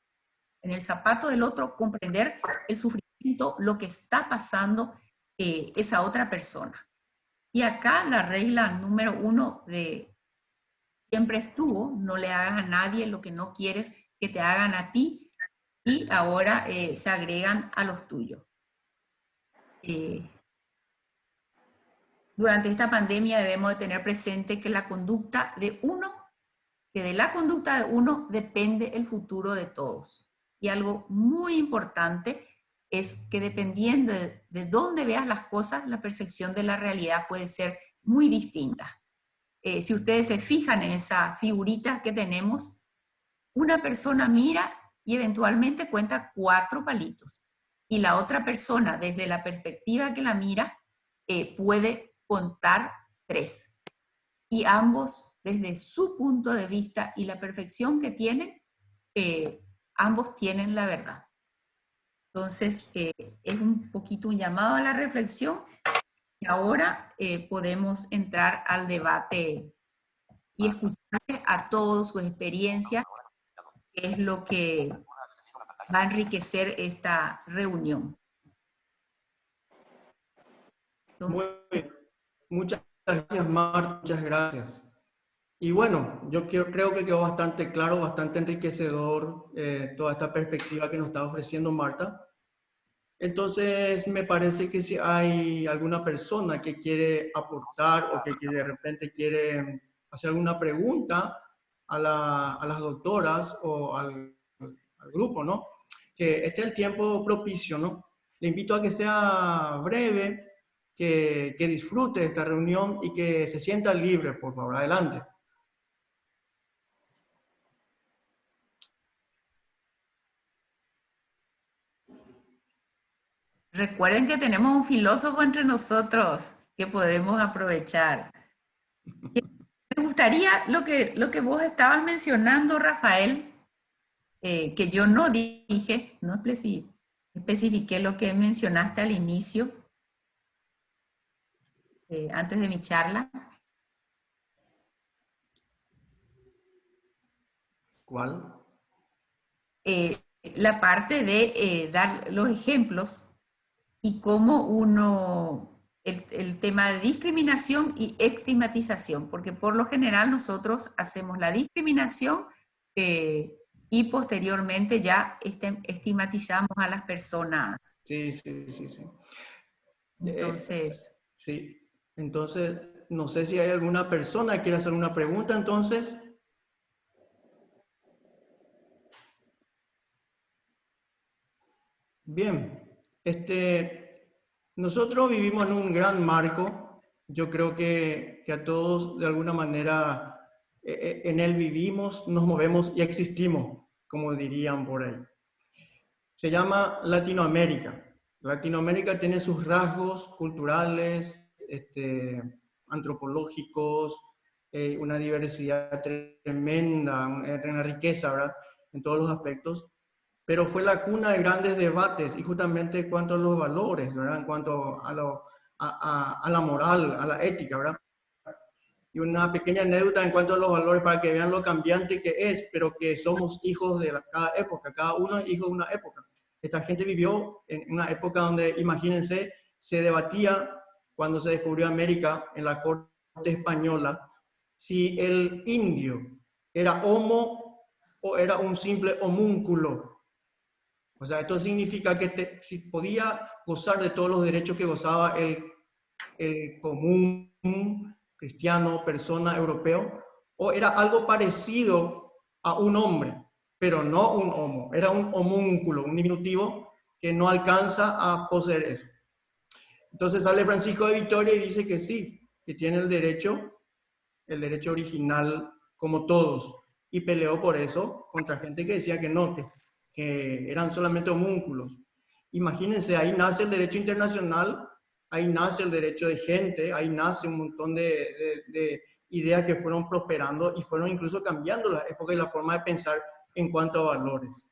en el zapato del otro, comprender el sufrimiento, lo que está pasando esa otra persona. Y acá la regla número 1 siempre estuvo: no le hagas a nadie lo que no quieres que te hagan a ti, y ahora se agregan a los tuyos. Durante esta pandemia debemos de tener presente que de la conducta de uno depende el futuro de todos. Y algo muy importante es que dependiendo de dónde veas las cosas, la percepción de la realidad puede ser muy distinta. Si ustedes se fijan en esa figurita que tenemos, una persona mira y eventualmente cuenta 4 palitos. Y la otra persona, desde la perspectiva que la mira, puede contar tres. Y ambos, desde su punto de vista y la perfección que tienen, ambos tienen la verdad. Entonces, es un poquito un llamado a la reflexión y ahora podemos entrar al debate y escuchar a todos sus experiencias, que es lo que va a enriquecer esta reunión. Entonces, Muchas gracias, Marta, muchas gracias. Y bueno, yo creo que quedó bastante claro, bastante enriquecedor toda esta perspectiva que nos está ofreciendo Marta. Entonces, me parece que si hay alguna persona que quiere aportar o que de repente quiere hacer alguna pregunta a las doctoras o al grupo, ¿no? Que esté el tiempo propicio, ¿no? Le invito a que sea breve, que disfrute de esta reunión y que se sienta libre, por favor. Adelante. recuerden que tenemos un filósofo entre nosotros que podemos aprovechar. Me gustaría lo que vos estabas mencionando, Rafael, que yo no dije, no especifiqué lo que mencionaste al inicio, antes de mi charla. ¿Cuál? La parte de dar los ejemplos y cómo el tema de discriminación y estigmatización, porque por lo general nosotros hacemos la discriminación y posteriormente ya estigmatizamos a las personas. Sí, sí, sí, sí. Entonces, Sí, entonces, no sé si hay alguna persona que quiera hacer una pregunta, entonces. Bien, nosotros vivimos en un gran marco. Yo creo que a todos, de alguna manera, en él vivimos, nos movemos y existimos, como dirían por ahí. Se llama Latinoamérica. Latinoamérica tiene sus rasgos culturales, antropológicos, una diversidad tremenda, una riqueza, ¿verdad? En todos los aspectos, pero fue la cuna de grandes debates y justamente en cuanto a los valores, ¿verdad? En cuanto a la moral, a la ética, ¿verdad? Y una pequeña anécdota en cuanto a los valores para que vean lo cambiante que es, pero que somos hijos de cada época, cada uno es hijo de una época. Esta gente vivió en una época donde, imagínense, se debatía cuando se descubrió América en la corte española, si el indio era homo o era un simple homúnculo. O sea, esto significa que si podía gozar de todos los derechos que gozaba el común cristiano, persona, europeo, o era algo parecido a un hombre, pero no un homo, era un homúnculo, un diminutivo que no alcanza a poseer eso. Entonces sale Francisco de Vitoria y dice que sí, que tiene el derecho original como todos, y peleó por eso contra gente que decía que no, que eran solamente homúnculos. Imagínense, ahí nace el derecho internacional, ahí nace el derecho de gente, ahí nace un montón de ideas que fueron prosperando y fueron incluso cambiando la época y la forma de pensar en cuanto a valores.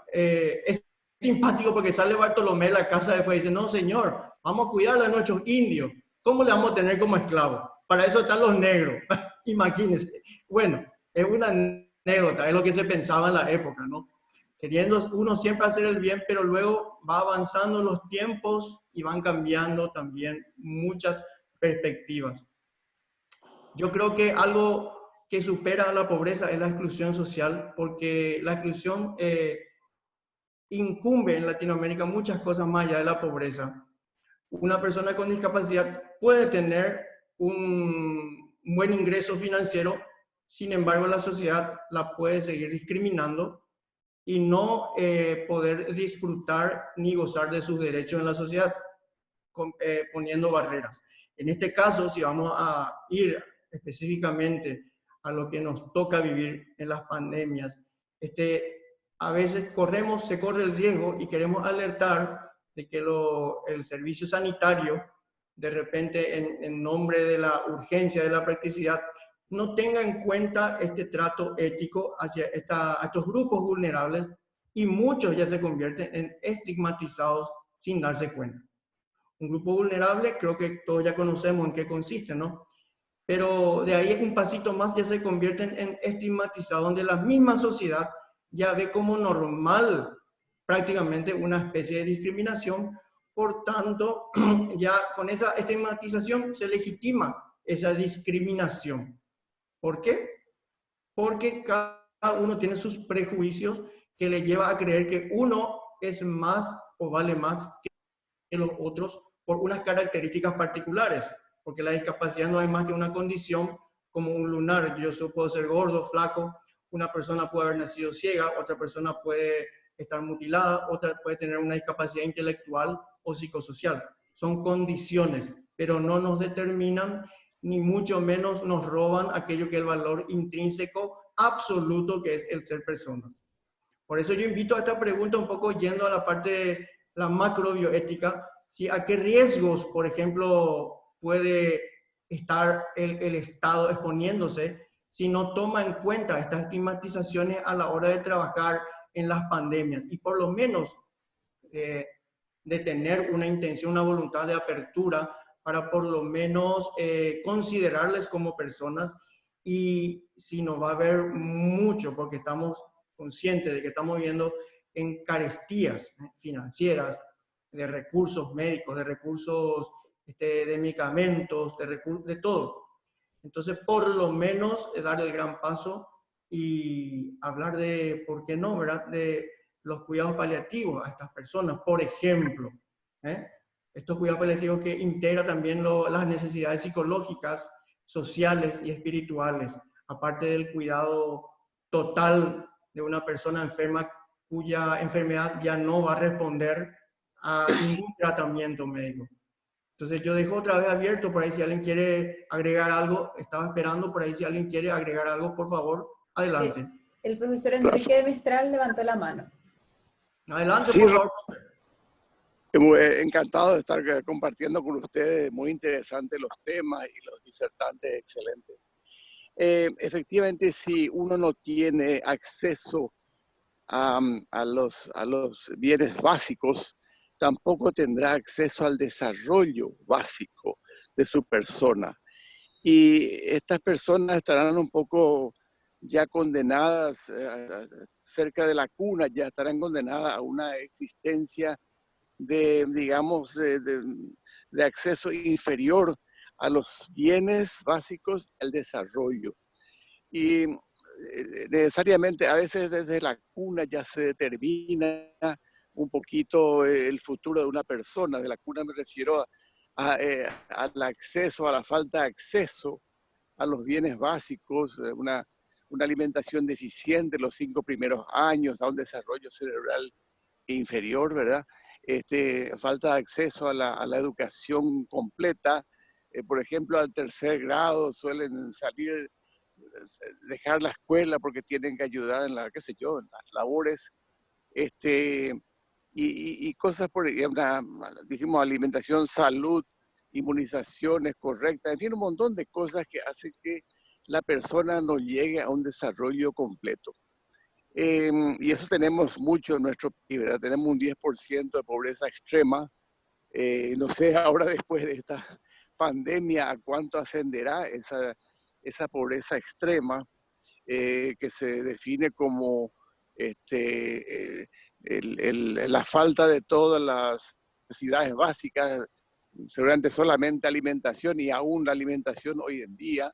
Es simpático porque sale Bartolomé de la casa después y dice, no señor, vamos a cuidar a nuestros indios, ¿cómo le vamos a tener como esclavos? Para eso están los negros, imagínense. Bueno, es una anécdota, es lo que se pensaba en la época, ¿no? Queriendo uno siempre hacer el bien, pero luego va avanzando los tiempos y van cambiando también muchas perspectivas. Yo creo que algo que supera a la pobreza es la exclusión social, porque la exclusión incumbe en Latinoamérica muchas cosas más allá de la pobreza. Una persona con discapacidad puede tener un buen ingreso financiero, sin embargo la sociedad la puede seguir discriminando y no poder disfrutar ni gozar de sus derechos en la sociedad, poniendo barreras. En este caso, si vamos a ir específicamente a lo que nos toca vivir en las pandemias, a veces se corre el riesgo y queremos alertar de que el servicio sanitario de repente en nombre de la urgencia, de la practicidad, no tenga en cuenta este trato ético hacia estos grupos vulnerables, y muchos ya se convierten en estigmatizados sin darse cuenta. Un grupo vulnerable, creo que todos ya conocemos en qué consiste, ¿no? Pero de ahí un pasito más ya se convierten en estigmatizados, donde la misma sociedad ya ve como normal prácticamente una especie de discriminación. Por tanto, ya con esa estigmatización se legitima esa discriminación. ¿Por qué? Porque cada uno tiene sus prejuicios que le lleva a creer que uno es más o vale más que los otros por unas características particulares, porque la discapacidad no es más que una condición como un lunar. Yo puedo ser gordo, flaco, una persona puede haber nacido ciega, otra persona puede estar mutilada, otra puede tener una discapacidad intelectual o psicosocial. Son condiciones, pero no nos determinan, ni mucho menos nos roban aquello que es el valor intrínseco absoluto que es el ser personas. Por eso yo invito a esta pregunta un poco yendo a la parte de la macrobioética, ¿sí? ¿A qué riesgos, por ejemplo, puede estar el Estado exponiéndose si no toma en cuenta estas estigmatizaciones a la hora de trabajar en las pandemias? Y por lo menos de tener una intención, una voluntad de apertura para por lo menos considerarles como personas. Y si no va a haber mucho, porque estamos conscientes de que estamos viviendo en carestías financieras, de recursos médicos, de recursos de medicamentos, de todo. Entonces, por lo menos dar el gran paso y hablar de, ¿por qué no?, ¿verdad?, de los cuidados paliativos a estas personas, por ejemplo. Estos cuidados paliativos que integra también las necesidades psicológicas, sociales y espirituales, aparte del cuidado total de una persona enferma cuya enfermedad ya no va a responder a ningún tratamiento médico. Entonces yo dejo otra vez abierto por ahí si alguien quiere agregar algo. Estaba esperando por ahí si alguien quiere agregar algo, por favor, adelante. El profesor Enrique de Mistral levantó la mano. Adelante, sí, por favor. Encantado de estar compartiendo con ustedes, muy interesantes los temas y los disertantes excelentes. Efectivamente, si uno no tiene acceso a los bienes básicos, tampoco tendrá acceso al desarrollo básico de su persona. Y estas personas estarán un poco ya condenadas, cerca de la cuna, ya estarán condenadas a una existencia de, digamos, de acceso inferior a los bienes básicos, al desarrollo. Y necesariamente a veces desde la cuna ya se determina un poquito el futuro de una persona. De la cuna me refiero al acceso, a la falta de acceso a los bienes básicos, una alimentación deficiente los 5 primeros años, a un desarrollo cerebral inferior, ¿verdad? Falta de acceso a la educación completa. Por ejemplo, al 3er grado suelen salir, dejar la escuela porque tienen que ayudar en qué sé yo, en las labores, y cosas por dijimos, alimentación, salud, inmunizaciones correctas, en fin, un montón de cosas que hacen que la persona no llegue a un desarrollo completo. Y eso tenemos mucho en nuestro país, ¿verdad? Tenemos un 10% de pobreza extrema. No sé ahora después de esta pandemia a cuánto ascenderá esa pobreza extrema, que se define como la falta de todas las necesidades básicas, seguramente solamente alimentación, y aún la alimentación hoy en día,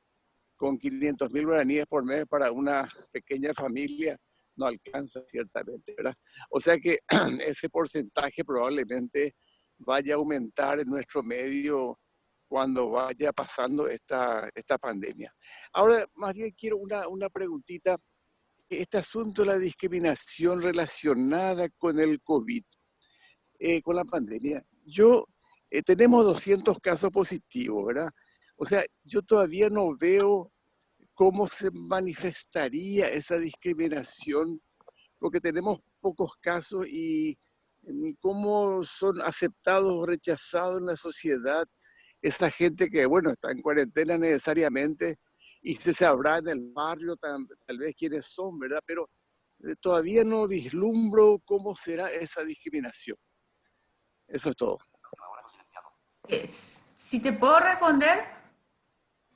con 500.000 guaraníes por mes para una pequeña familia, no alcanza ciertamente, ¿verdad? O sea que ese porcentaje probablemente vaya a aumentar en nuestro medio cuando vaya pasando esta pandemia. Ahora, más bien quiero una preguntita. Este asunto de la discriminación relacionada con el COVID, con la pandemia. Tenemos 200 casos positivos, ¿verdad? O sea, yo todavía no veo cómo se manifestaría esa discriminación, porque tenemos pocos casos y cómo son aceptados o rechazados en la sociedad. esa gente que, bueno, está en cuarentena necesariamente y se sabrá en el barrio tal vez quiénes son, ¿verdad? Pero todavía no vislumbro cómo será esa discriminación. Eso es todo. Si te puedo responder.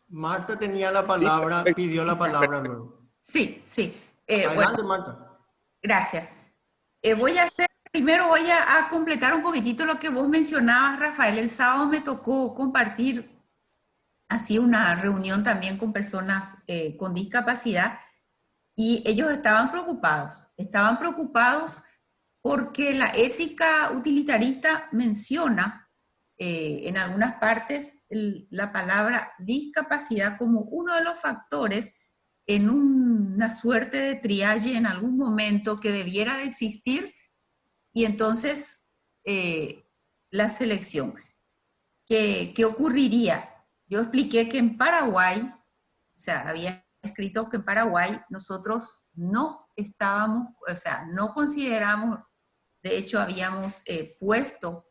Marta tenía la Sí, palabra, perfecto. pidió la palabra luego. Sí, sí. Adelante, Bueno, Marta. gracias. Primero voy a completar un poquitito lo que vos mencionabas, Rafael. El sábado me tocó compartir así una reunión también con personas con discapacidad y ellos estaban preocupados porque la ética utilitarista menciona en algunas partes la palabra discapacidad como uno de los factores en una suerte de triaje en algún momento que debiera de existir y entonces la selección. ¿Qué ocurriría? Yo expliqué que en Paraguay, o sea, había escrito que en Paraguay nosotros no estábamos, o sea, no consideramos, de hecho habíamos puesto,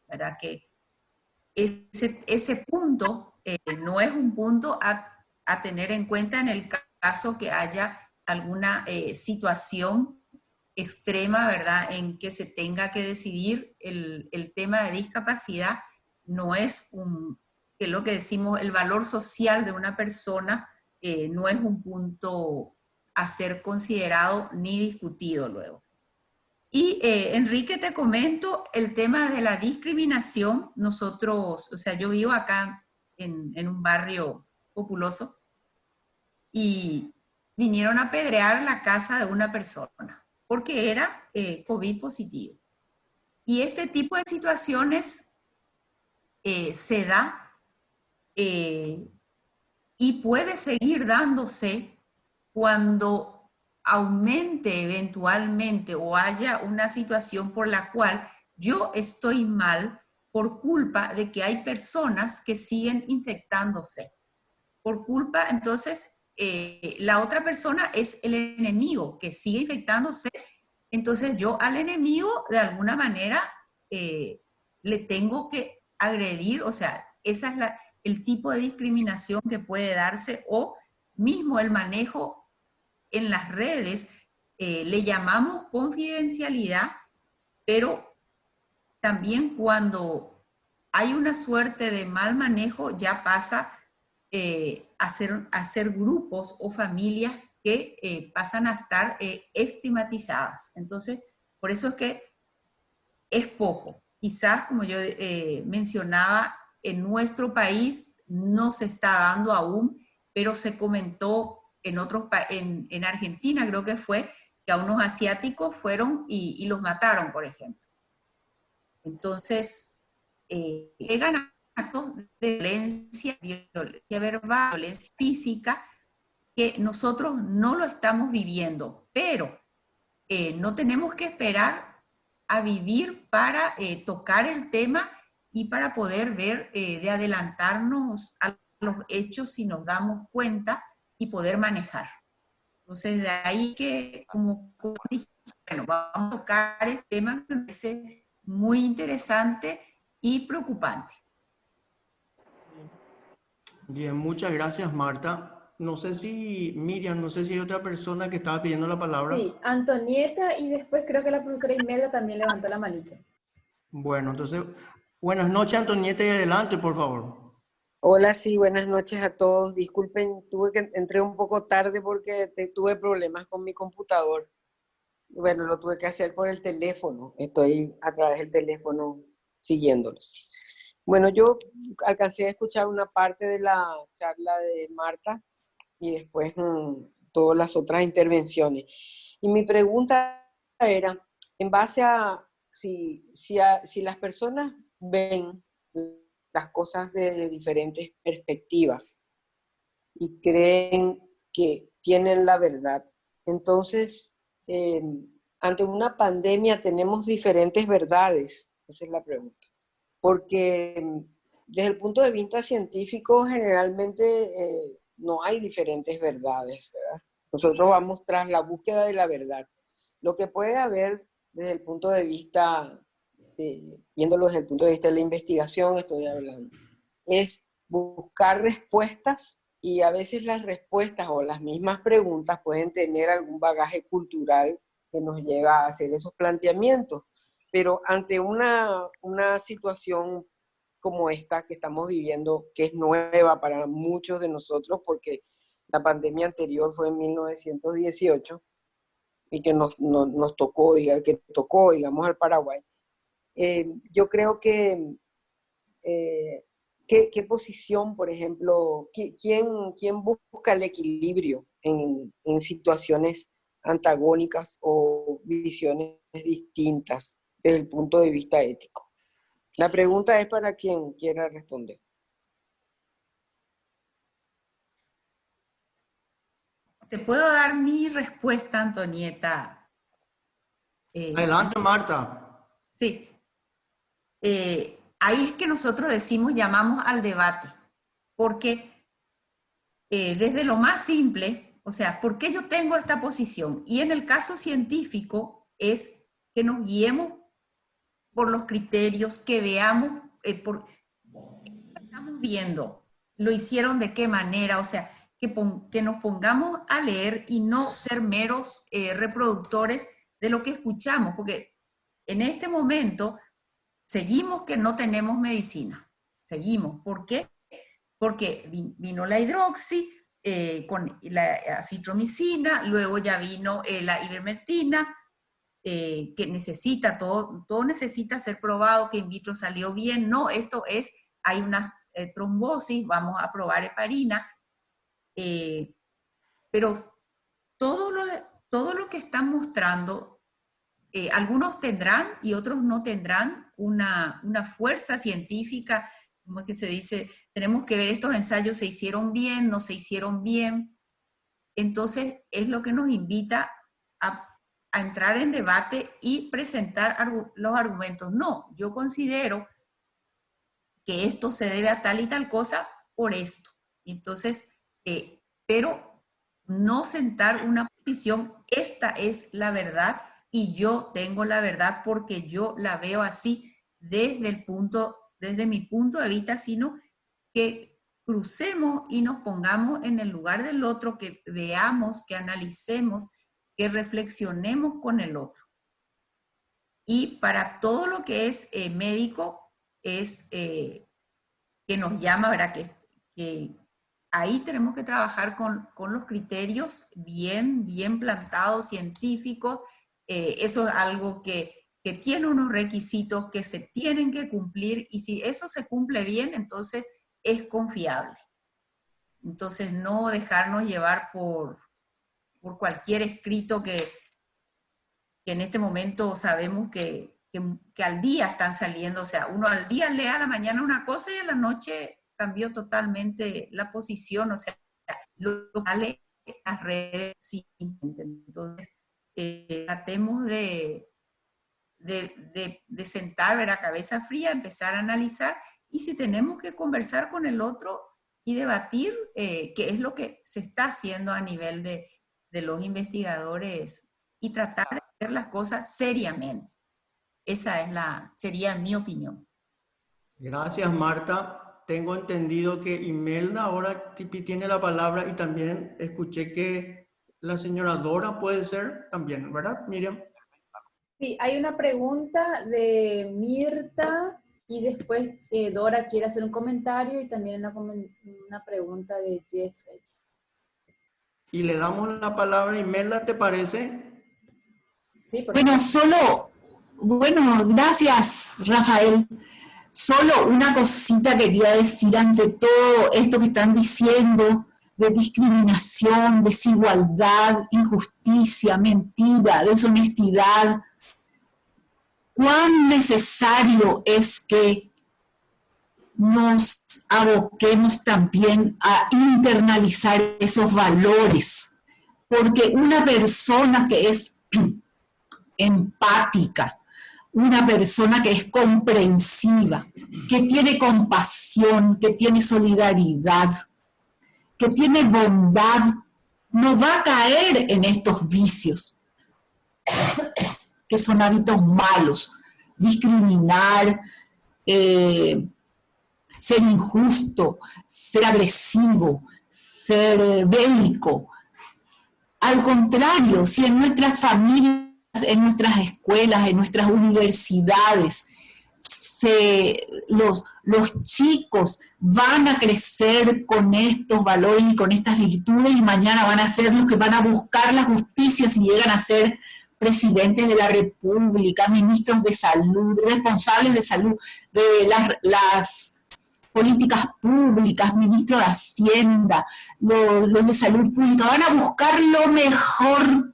¿verdad? Que ese punto no es un punto a tener en cuenta en el caso que haya alguna situación extrema, ¿verdad? En que se tenga que decidir el tema de discapacidad, no es que es lo que decimos, el valor social de una persona no es un punto a ser considerado ni discutido luego. Y Enrique, te comento el tema de la discriminación. Nosotros, o sea, yo vivo acá en un barrio populoso y vinieron a apedrear la casa de una persona porque era COVID positivo. Y este tipo de situaciones se da y puede seguir dándose cuando aumente eventualmente o haya una situación por la cual yo estoy mal por culpa de que hay personas que siguen infectándose. Por culpa, entonces, la otra persona es el enemigo que sigue infectándose. Entonces yo al enemigo de alguna manera le tengo que agredir, o sea, esa es el tipo de discriminación que puede darse o mismo el manejo en las redes, le llamamos confidencialidad, pero también cuando hay una suerte de mal manejo ya pasa a ser grupos o familias que pasan a estar estigmatizadas. Entonces, por eso es que es poco. Quizás, como yo mencionaba, en nuestro país no se está dando aún, pero se comentó en Argentina, creo que fue, que a unos asiáticos fueron y los mataron, por ejemplo. Entonces, llegan actos de violencia verbal, violencia física, que nosotros no lo estamos viviendo, pero no tenemos que esperar a vivir para tocar el tema y para poder ver de adelantarnos a los hechos si nos damos cuenta y poder manejar. Entonces, de ahí que, como dije, bueno, vamos a tocar el tema que me parece muy interesante y preocupante. Bien, muchas gracias, Marta. No sé si, Miriam, no sé si hay otra persona que estaba pidiendo la palabra. Sí, Antonieta y después creo que la profesora Imelda también levantó la manita. Bueno, entonces, buenas noches, Antonieta, y adelante, por favor. Hola, sí, buenas noches a todos. Disculpen, entré un poco tarde porque tuve problemas con mi computador. Bueno, lo tuve que hacer por el teléfono. Estoy a través del teléfono siguiéndolos. Bueno, yo alcancé a escuchar una parte de la charla de Marta y después todas las otras intervenciones. Y mi pregunta era, en base a si las personas ven las cosas desde diferentes perspectivas y creen que tienen la verdad. Entonces, ante una pandemia tenemos diferentes verdades, esa es la pregunta. Porque desde el punto de vista científico, generalmente no hay diferentes verdades, ¿verdad? Nosotros vamos tras la búsqueda de la verdad. Lo que puede haber desde el punto de vista, viéndolo desde el punto de vista de la investigación, estoy hablando, es buscar respuestas, y a veces las respuestas o las mismas preguntas pueden tener algún bagaje cultural que nos lleva a hacer esos planteamientos. Pero ante una situación como esta que estamos viviendo, que es nueva para muchos de nosotros, porque la pandemia anterior fue en 1918, y que nos tocó, digamos, al Paraguay. Yo creo que ¿qué posición, por ejemplo, quién busca el equilibrio en situaciones antagónicas o visiones distintas desde el punto de vista ético? La pregunta es para quien quiera responder. Te puedo dar mi respuesta, Antonieta. Adelante, Marta. Sí. Ahí es que nosotros llamamos al debate, porque desde lo más simple, o sea, ¿por qué yo tengo esta posición? Y en el caso científico es que nos guiemos por los criterios, que veamos por qué estamos viendo, lo hicieron de qué manera, o sea, que nos pongamos a leer y no ser meros reproductores de lo que escuchamos, porque en este momento seguimos que no tenemos medicina, seguimos. ¿Por qué? Porque vino la hidroxi con la acitromicina, luego ya vino la ivermectina, que necesita, todo necesita ser probado, que in vitro salió bien, no, esto es, hay una trombosis, vamos a probar heparina, pero todo lo que están mostrando, algunos tendrán y otros no tendrán una fuerza científica, como es que se dice, tenemos que ver estos ensayos, se hicieron bien, no se hicieron bien. Entonces es lo que nos invita a entrar en debate y presentar los argumentos. No, yo considero que esto se debe a tal y tal cosa por esto. Entonces, pero no sentar una posición, esta es la verdad y yo tengo la verdad porque yo la veo así desde mi punto de vista, sino que crucemos y nos pongamos en el lugar del otro, que veamos, que analicemos, que reflexionemos con el otro. Y para todo lo que es médico, es que nos llama, ¿verdad? Que ahí tenemos que trabajar con los criterios bien plantados, científicos. Eso es algo que tiene unos requisitos que se tienen que cumplir, y si eso se cumple bien, entonces es confiable. Entonces no dejarnos llevar por cualquier escrito que en este momento sabemos que al día están saliendo, o sea, uno al día lee a la mañana una cosa y a la noche cambió totalmente la posición, o sea, lo que sale en las redes, sí. Entonces, tratemos de sentar, ver a cabeza fría, empezar a analizar, y si tenemos que conversar con el otro y debatir qué es lo que se está haciendo a nivel de los investigadores, y tratar de hacer las cosas seriamente. Esa sería mi opinión. Gracias, Marta. Tengo entendido que Imelda ahora tiene la palabra, y también escuché que la señora Dora puede ser también, ¿verdad, Miriam? Sí, hay una pregunta de Mirta y después Dora quiere hacer un comentario y también una pregunta de Jeffrey. Y le damos la palabra a Imelda, ¿te parece? Sí, Bueno, gracias, Rafael. Solo una cosita quería decir ante todo esto que están diciendo de discriminación, desigualdad, injusticia, mentira, deshonestidad. Cuán necesario es que nos aboquemos también a internalizar esos valores, porque una persona que es empática, una persona que es comprensiva, que tiene compasión, que tiene solidaridad, que tiene bondad, no va a caer en estos vicios, que son hábitos malos, discriminar, ser injusto, ser agresivo, ser bélico. Al contrario, si en nuestras familias, en nuestras escuelas, en nuestras universidades, los chicos van a crecer con estos valores y con estas virtudes y mañana van a ser los que van a buscar la justicia si llegan a ser presidentes de la República, ministros de salud, responsables de salud, de las políticas públicas, ministros de Hacienda, los de salud pública, van a buscar lo mejor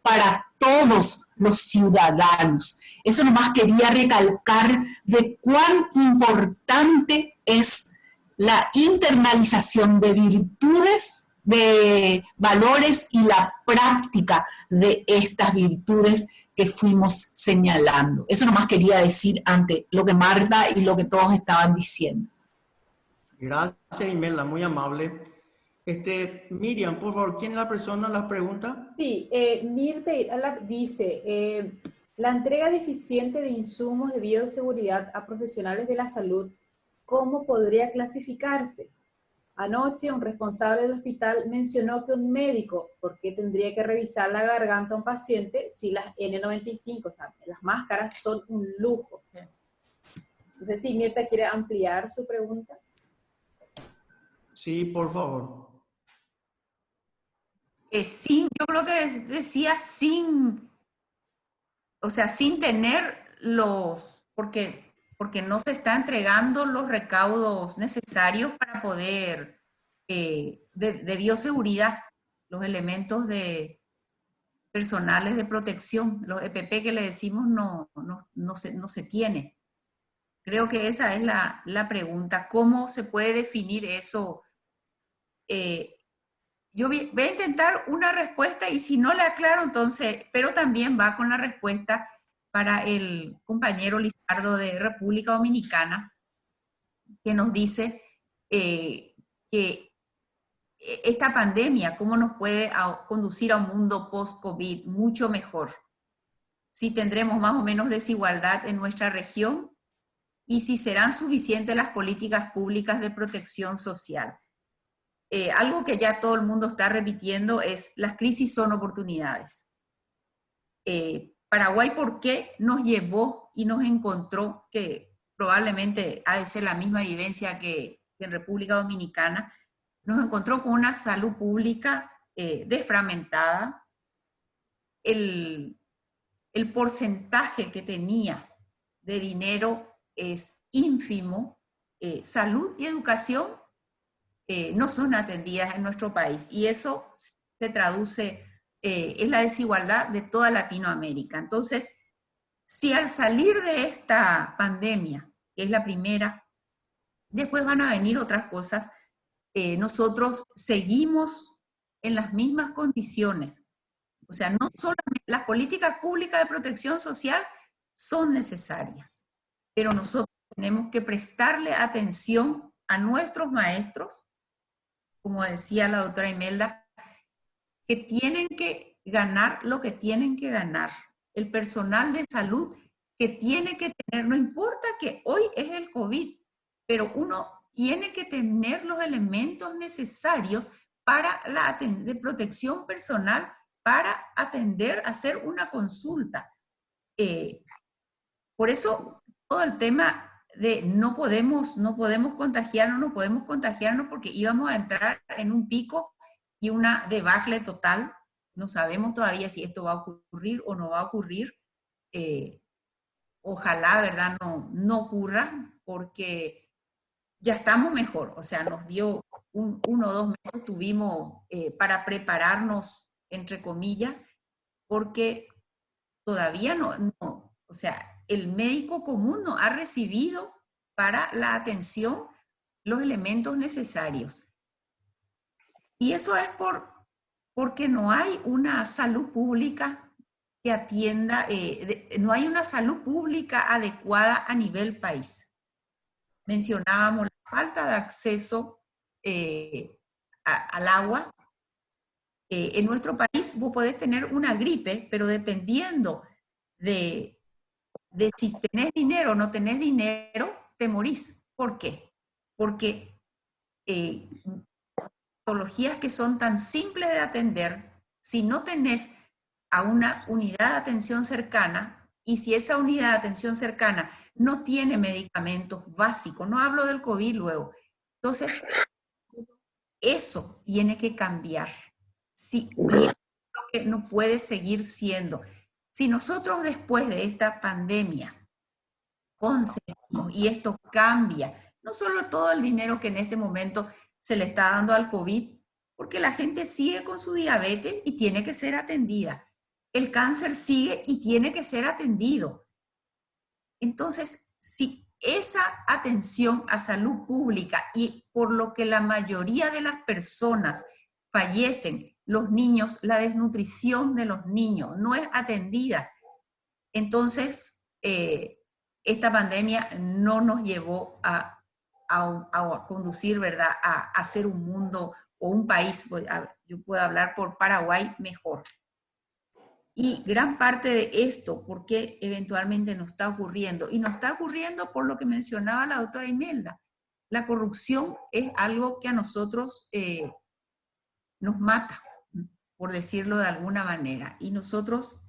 para todos los ciudadanos. Eso nomás quería recalcar de cuán importante es la internalización de virtudes, de valores y la práctica de estas virtudes que fuimos señalando. Eso nomás quería decir ante lo que Marta y lo que todos estaban diciendo. Gracias, Imelda, muy amable. Miriam, por favor, ¿quién es la persona? ¿La pregunta? Sí, Mirta dice, la entrega deficiente de insumos de bioseguridad a profesionales de la salud, ¿cómo podría clasificarse? Anoche un responsable del hospital mencionó que un médico, ¿por qué tendría que revisar la garganta a un paciente si las N95, o sea, las máscaras son un lujo? Entonces, si Mirta quiere ampliar su pregunta. Sí, por favor. Yo creo que decía sin, o sea, sin tener porque no se está entregando los recaudos necesarios para poder, de bioseguridad, los elementos personales de protección, los EPP que le decimos no se tiene. Creo que esa es la pregunta. ¿Cómo se puede definir eso? Yo voy a intentar una respuesta y si no la aclaro, entonces, pero también va con la respuesta para el compañero Lizardo de República Dominicana, que nos dice que esta pandemia, cómo nos puede conducir a un mundo post-COVID mucho mejor, si tendremos más o menos desigualdad en nuestra región y si serán suficientes las políticas públicas de protección social. Algo que ya todo el mundo está repitiendo es las crisis son oportunidades. Paraguay, ¿por qué nos llevó y nos encontró, que probablemente ha de ser la misma vivencia que en República Dominicana, nos encontró con una salud pública desfragmentada? El porcentaje que tenía de dinero es ínfimo. Salud y educación no son atendidas en nuestro país y eso se traduce en la desigualdad de toda Latinoamérica. Entonces, si al salir de esta pandemia, que es la primera, después van a venir otras cosas, nosotros seguimos en las mismas condiciones. O sea, no solamente las políticas públicas de protección social son necesarias, pero nosotros tenemos que prestarle atención a nuestros maestros, como decía la doctora Imelda, que tienen que ganar lo que tienen que ganar. El personal de salud que tiene que tener, no importa que hoy es el COVID, pero uno tiene que tener los elementos necesarios para de protección personal, para atender, hacer una consulta. Por eso todo el tema de no podemos contagiarnos porque íbamos a entrar en un pico y una debacle total. No sabemos todavía si esto va a ocurrir o no va a ocurrir. Ojalá, ¿verdad?, no ocurra, porque ya estamos mejor. O sea, nos dio 1 o 2 meses, tuvimos para prepararnos, entre comillas, porque todavía no, o sea, el médico común no ha recibido para la atención los elementos necesarios. Y eso es porque no hay una salud pública que atienda, no hay una salud pública adecuada a nivel país. Mencionábamos la falta de acceso al agua. En nuestro país vos podés tener una gripe, pero dependiendo de si tenés dinero o no tenés dinero, te morís. ¿Por qué? porque patologías que son tan simples de atender, si no tenés a una unidad de atención cercana, y si esa unidad de atención cercana no tiene medicamentos básicos, no hablo del COVID luego, entonces eso tiene que cambiar. Sí, y es lo que no puede seguir siendo. Si nosotros después de esta pandemia conseguimos, y esto cambia, no solo todo el dinero que en este momento se le está dando al COVID, porque la gente sigue con su diabetes y tiene que ser atendida. El cáncer sigue y tiene que ser atendido. Entonces, si esa atención a salud pública y por lo que la mayoría de las personas fallecen, los niños, la desnutrición de los niños no es atendida, entonces esta pandemia no nos llevó a conducir, ¿verdad?, a hacer un mundo o un país, yo puedo hablar por Paraguay, mejor. Y gran parte de esto, porque eventualmente nos está ocurriendo, y nos está ocurriendo por lo que mencionaba la doctora Imelda, la corrupción es algo que a nosotros nos mata, por decirlo de alguna manera, y nosotros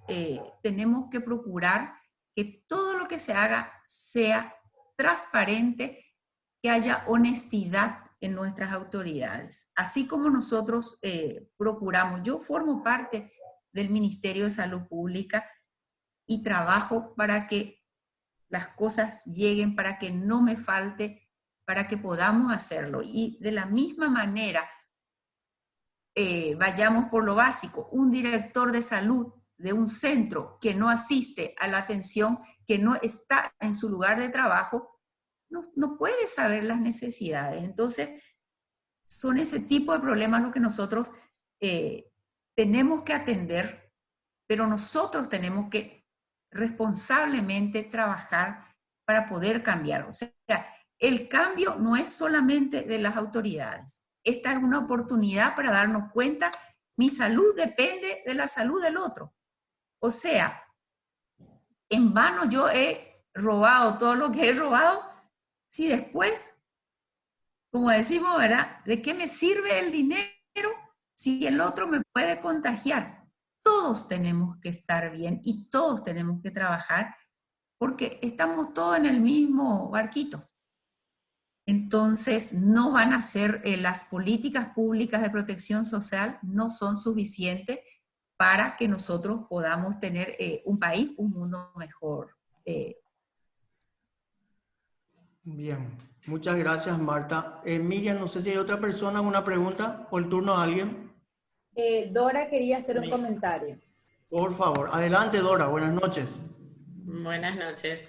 tenemos que procurar que todo lo que se haga sea transparente, que haya honestidad en nuestras autoridades. Así como nosotros procuramos, yo formo parte del Ministerio de Salud Pública y trabajo para que las cosas lleguen, para que no me falte, para que podamos hacerlo. Y de la misma manera, vayamos por lo básico, un director de salud de un centro que no asiste a la atención, que no está en su lugar de trabajo, no puede saber las necesidades. Entonces, son ese tipo de problemas los que nosotros tenemos que atender, pero nosotros tenemos que responsablemente trabajar para poder cambiar. O sea, el cambio no es solamente de las autoridades. Esta es una oportunidad para darnos cuenta, mi salud depende de la salud del otro. O sea, en vano yo he robado todo lo que he robado, si después, como decimos, ¿verdad?, ¿de qué me sirve el dinero si el otro me puede contagiar? Todos tenemos que estar bien y todos tenemos que trabajar porque estamos todos en el mismo barquito. Entonces, no van a ser, las políticas públicas de protección social no son suficientes para que nosotros podamos tener un país, un mundo mejor. Bien, muchas gracias, Marta. Miriam, no sé si hay otra persona, una pregunta o el turno a alguien. Dora quería hacer un comentario. Por favor, adelante, Dora, buenas noches. Buenas noches.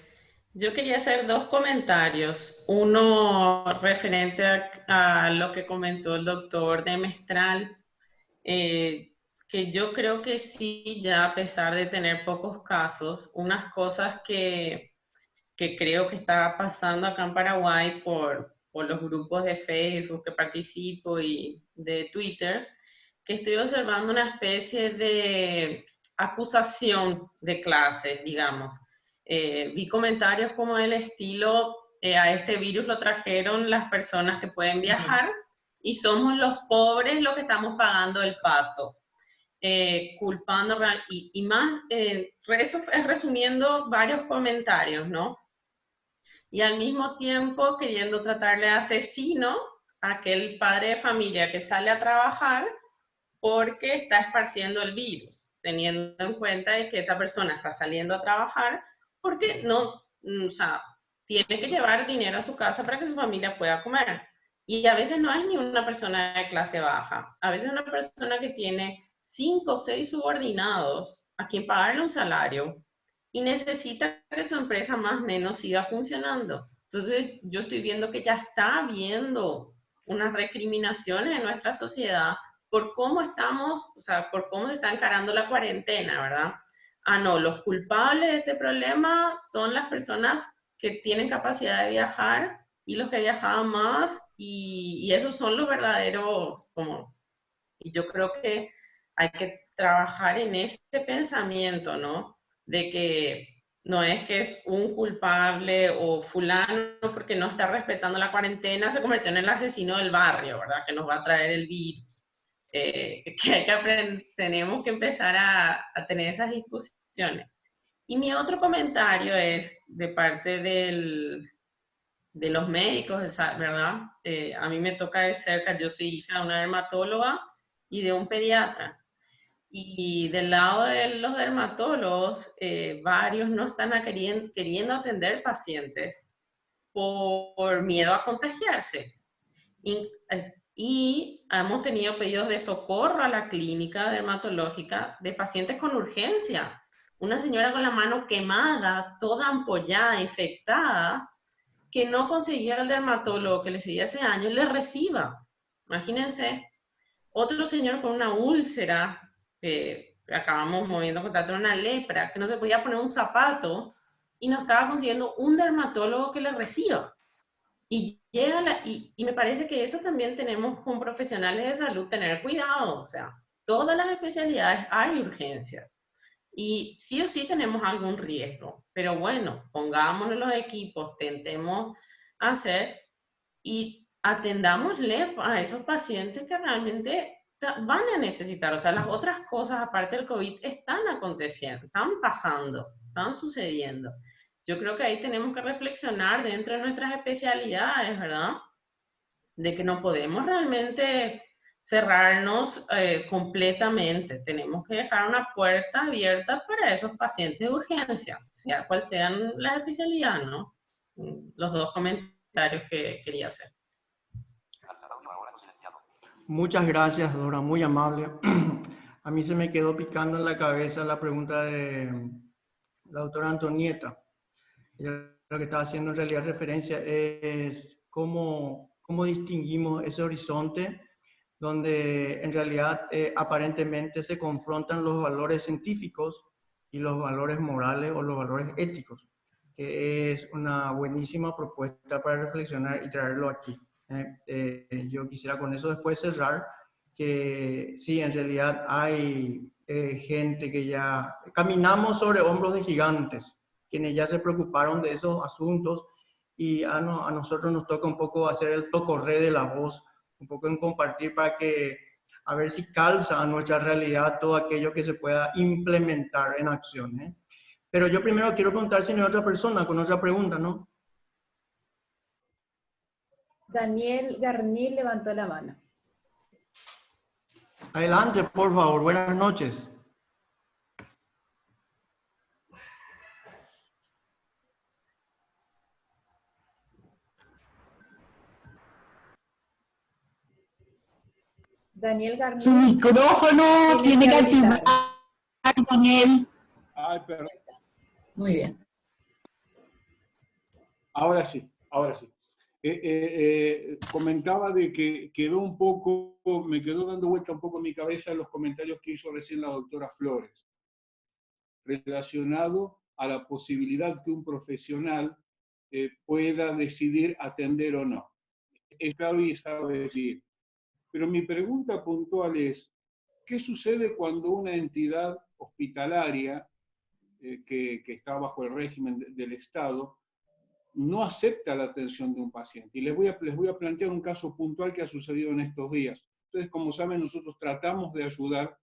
Yo quería hacer dos comentarios. Uno referente a lo que comentó el doctor de Mestral, que yo creo que sí, ya a pesar de tener pocos casos, unas cosas que creo que está pasando acá en Paraguay por los grupos de Facebook que participo y de Twitter, que estoy observando una especie de acusación de clases, digamos. Vi comentarios como el estilo, a este virus lo trajeron las personas que pueden viajar y somos los pobres los que estamos pagando el pato. Culpando, y más, eso es resumiendo varios comentarios, ¿no? Y al mismo tiempo queriendo tratarle de asesino a aquel padre de familia que sale a trabajar porque está esparciendo el virus, teniendo en cuenta de que esa persona está saliendo a trabajar porque no, o sea, tiene que llevar dinero a su casa para que su familia pueda comer. Y a veces no es ni una persona de clase baja, a veces es una persona que tiene 5 o 6 subordinados a quien pagarle un salario y necesita que su empresa más o menos siga funcionando. Entonces, yo estoy viendo que ya está habiendo unas recriminaciones en nuestra sociedad por cómo estamos, o sea, por cómo se está encarando la cuarentena, ¿verdad? Ah, no, los culpables de este problema son las personas que tienen capacidad de viajar y los que viajaban más, y esos son los verdaderos, como, y yo creo que hay que trabajar en este pensamiento, ¿no? De que No es que es un culpable o fulano porque no está respetando la cuarentena se convirtió en el asesino del barrio, ¿verdad? Que nos va a traer el virus. Que hay que aprender, tenemos que empezar a tener esas discusiones. Y mi otro comentario es de parte de los médicos, ¿verdad? A mí me toca de cerca, yo soy hija de una dermatóloga y de un pediatra. Y del lado de los dermatólogos, varios no están queriendo atender pacientes por miedo a contagiarse. Y hemos tenido pedidos de socorro a la clínica dermatológica de pacientes con urgencia. Una señora con la mano quemada, toda ampollada, infectada, que no conseguía el dermatólogo que le seguía hace años, le reciba. Imagínense. Otro señor con una úlcera, acabamos moviendo contacto, una lepra, que no se podía poner un zapato y no estaba consiguiendo un dermatólogo que le reciba. Y y me parece que eso también tenemos con profesionales de salud, tener cuidado. O sea, todas las especialidades hay urgencias. Y sí o sí tenemos algún riesgo. Pero bueno, pongámonos los equipos, tentemos hacer y atendámosle a esos pacientes que realmente van a necesitar. O sea, las otras cosas aparte del COVID están aconteciendo, están pasando, están sucediendo. Yo creo que ahí tenemos que reflexionar dentro de nuestras especialidades, ¿verdad? De que no podemos realmente cerrarnos completamente. Tenemos que dejar una puerta abierta para esos pacientes de urgencia, sea cual sean las especialidades, ¿no? Los dos comentarios que quería hacer. Muchas gracias, Dora, muy amable. A mí se me quedó picando en la cabeza la pregunta de la doctora Antonieta. Lo que estaba haciendo en realidad referencia es cómo distinguimos ese horizonte donde en realidad aparentemente se confrontan los valores científicos y los valores morales o los valores éticos, que es una buenísima propuesta para reflexionar y traerlo aquí. Yo quisiera con eso después cerrar, que sí, en realidad hay gente que ya caminamos sobre hombros de gigantes, quienes ya se preocuparon de esos asuntos y a nosotros nos toca un poco hacer el tocorré de la voz, un poco en compartir para que a ver si calza a nuestra realidad todo aquello que se pueda implementar en acción. Pero yo primero quiero preguntar si no hay otra persona con otra pregunta, ¿no? Daniel Garnil levantó la mano. Adelante, por favor. Buenas noches. Daniel Garnil. Su micrófono tiene que activar, Daniel. Ay, perdón. Muy bien. Ahora sí, ahora sí. Comentaba de que me quedó dando vuelta un poco en mi cabeza los comentarios que hizo recién la doctora Flores, relacionado a la posibilidad que un profesional pueda decidir atender o no. Es claro y sabe decir. Pero mi pregunta puntual es, ¿qué sucede cuando una entidad hospitalaria que está bajo el régimen del Estado no acepta la atención de un paciente? Y les voy a plantear un caso puntual que ha sucedido en estos días. Entonces, como saben, nosotros tratamos de ayudar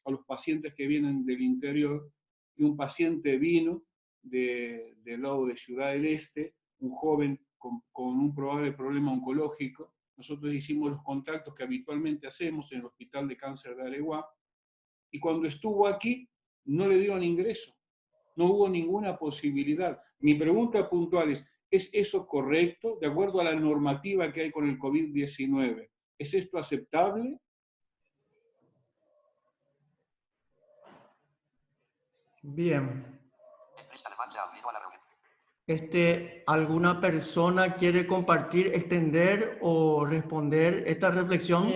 a los pacientes que vienen del interior, y un paciente vino del lado de Ciudad del Este, un joven con un probable problema oncológico. Nosotros hicimos los contactos que habitualmente hacemos en el Hospital de Cáncer de Areguá, y cuando estuvo aquí no le dieron ingreso, no hubo ninguna posibilidad. Mi pregunta puntual ¿es eso correcto de acuerdo a la normativa que hay con el COVID-19? ¿Es esto aceptable? Bien. ¿Alguna persona quiere compartir, extender o responder esta reflexión?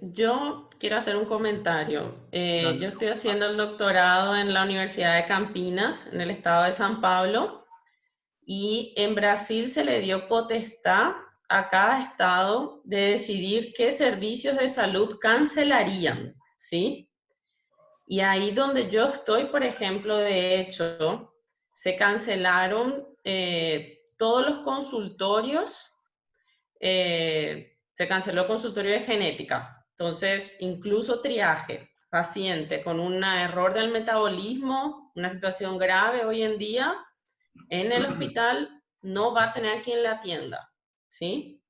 Yo quiero hacer un comentario. Yo estoy haciendo el doctorado en la Universidad de Campinas, en el estado de San Pablo, y en Brasil se le dio potestad a cada estado de decidir qué servicios de salud cancelarían, ¿sí? Y ahí donde yo estoy, por ejemplo, de hecho, se cancelaron todos los consultorios, se canceló el consultorio de genética. Entonces, incluso triaje, paciente con un error del metabolismo, una situación grave hoy en día, en el hospital no va a tener quien la atienda, ¿sí?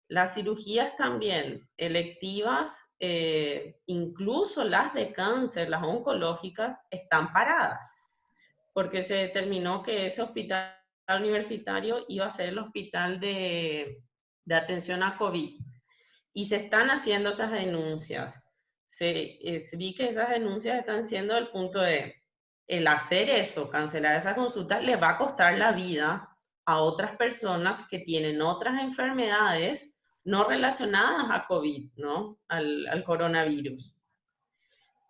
Las cirugías también, electivas, incluso las de cáncer, las oncológicas, están paradas, porque se determinó que ese hospital universitario iba a ser el hospital de atención a COVID. Y se están haciendo esas denuncias. Vi que esas denuncias están siendo del punto de, el hacer eso, cancelar esa consulta, le va a costar la vida a otras personas que tienen otras enfermedades no relacionadas a COVID, ¿no? Al coronavirus.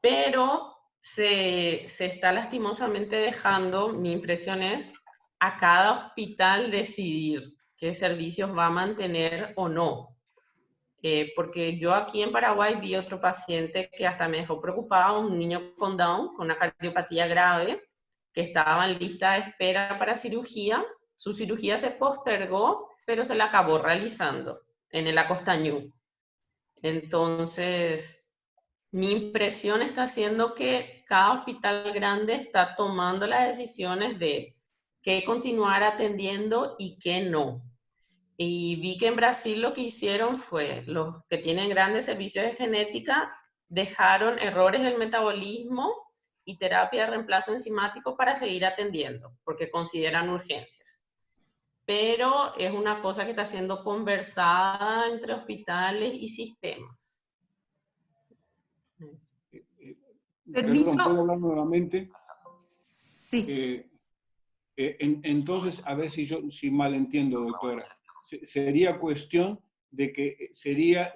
Pero se está lastimosamente dejando, mi impresión es, a cada hospital decidir qué servicios va a mantener o no. Porque yo aquí en Paraguay vi otro paciente que hasta me dejó preocupado, un niño con Down, con una cardiopatía grave, que estaba en lista de espera para cirugía. Su cirugía se postergó, pero se la acabó realizando en el Acostañú. Entonces, mi impresión está siendo que cada hospital grande está tomando las decisiones de qué continuar atendiendo y qué no. Y vi que en Brasil lo que hicieron fue, los que tienen grandes servicios de genética, dejaron errores del metabolismo y terapia de reemplazo enzimático para seguir atendiendo, porque consideran urgencias. Pero es una cosa que está siendo conversada entre hospitales y sistemas. Perdón, ¿puedo hablar nuevamente? Sí. Entonces, a ver si mal entiendo, doctora. Sería cuestión de que sería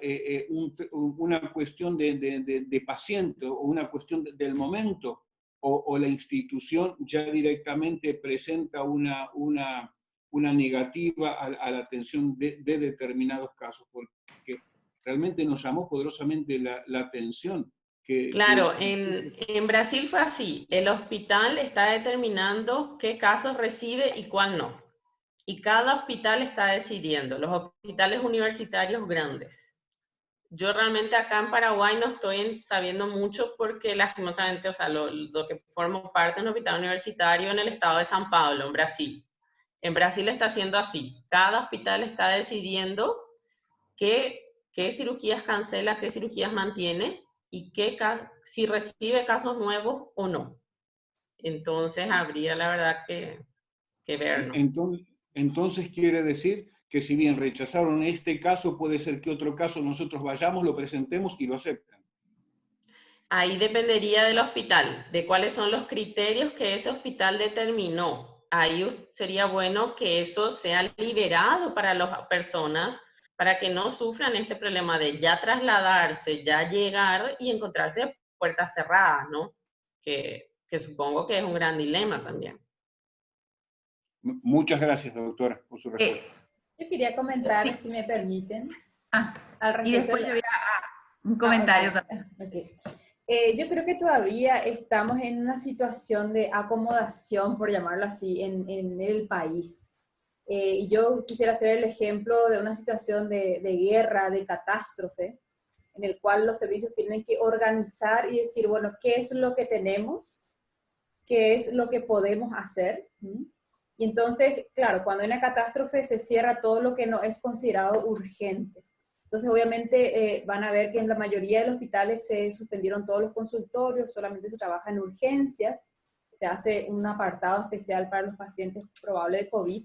una cuestión de paciente o una cuestión del momento, o la institución ya directamente presenta una negativa a la atención de determinados casos, porque realmente nos llamó poderosamente la atención. Claro, en Brasil fue así. El hospital está determinando qué casos recibe y cuál no. Y cada hospital está decidiendo, los hospitales universitarios grandes. Yo realmente acá en Paraguay no estoy sabiendo mucho porque lastimosamente, o sea, lo que formo parte de un hospital universitario en el estado de San Pablo, en Brasil. En Brasil está haciendo así. Cada hospital está decidiendo qué cirugías cancela, qué cirugías mantiene y si recibe casos nuevos o no. Entonces habría la verdad que ver, ¿no? Entonces quiere decir que si bien rechazaron este caso, puede ser que otro caso nosotros vayamos, lo presentemos y lo acepten. Ahí dependería del hospital, de cuáles son los criterios que ese hospital determinó. Ahí sería bueno que eso sea liberado para las personas, para que no sufran este problema de ya trasladarse, ya llegar y encontrarse puertas cerradas, ¿no? Que supongo que es un gran dilema también. Muchas gracias, doctora, por su respuesta. Yo quería comentar, sí. si me permiten, al respecto. Y después yo voy a un comentario también. Okay. Yo creo que todavía estamos en una situación de acomodación, por llamarlo así, en el país. Y yo quisiera hacer el ejemplo de una situación de guerra, de catástrofe, en el cual los servicios tienen que organizar y decir, bueno, ¿qué es lo que tenemos? ¿Qué es lo que podemos hacer? Y entonces, claro, cuando hay una catástrofe se cierra todo lo que no es considerado urgente. Entonces, obviamente, van a ver que en la mayoría de los hospitales se suspendieron todos los consultorios, solamente se trabaja en urgencias, se hace un apartado especial para los pacientes probables de COVID,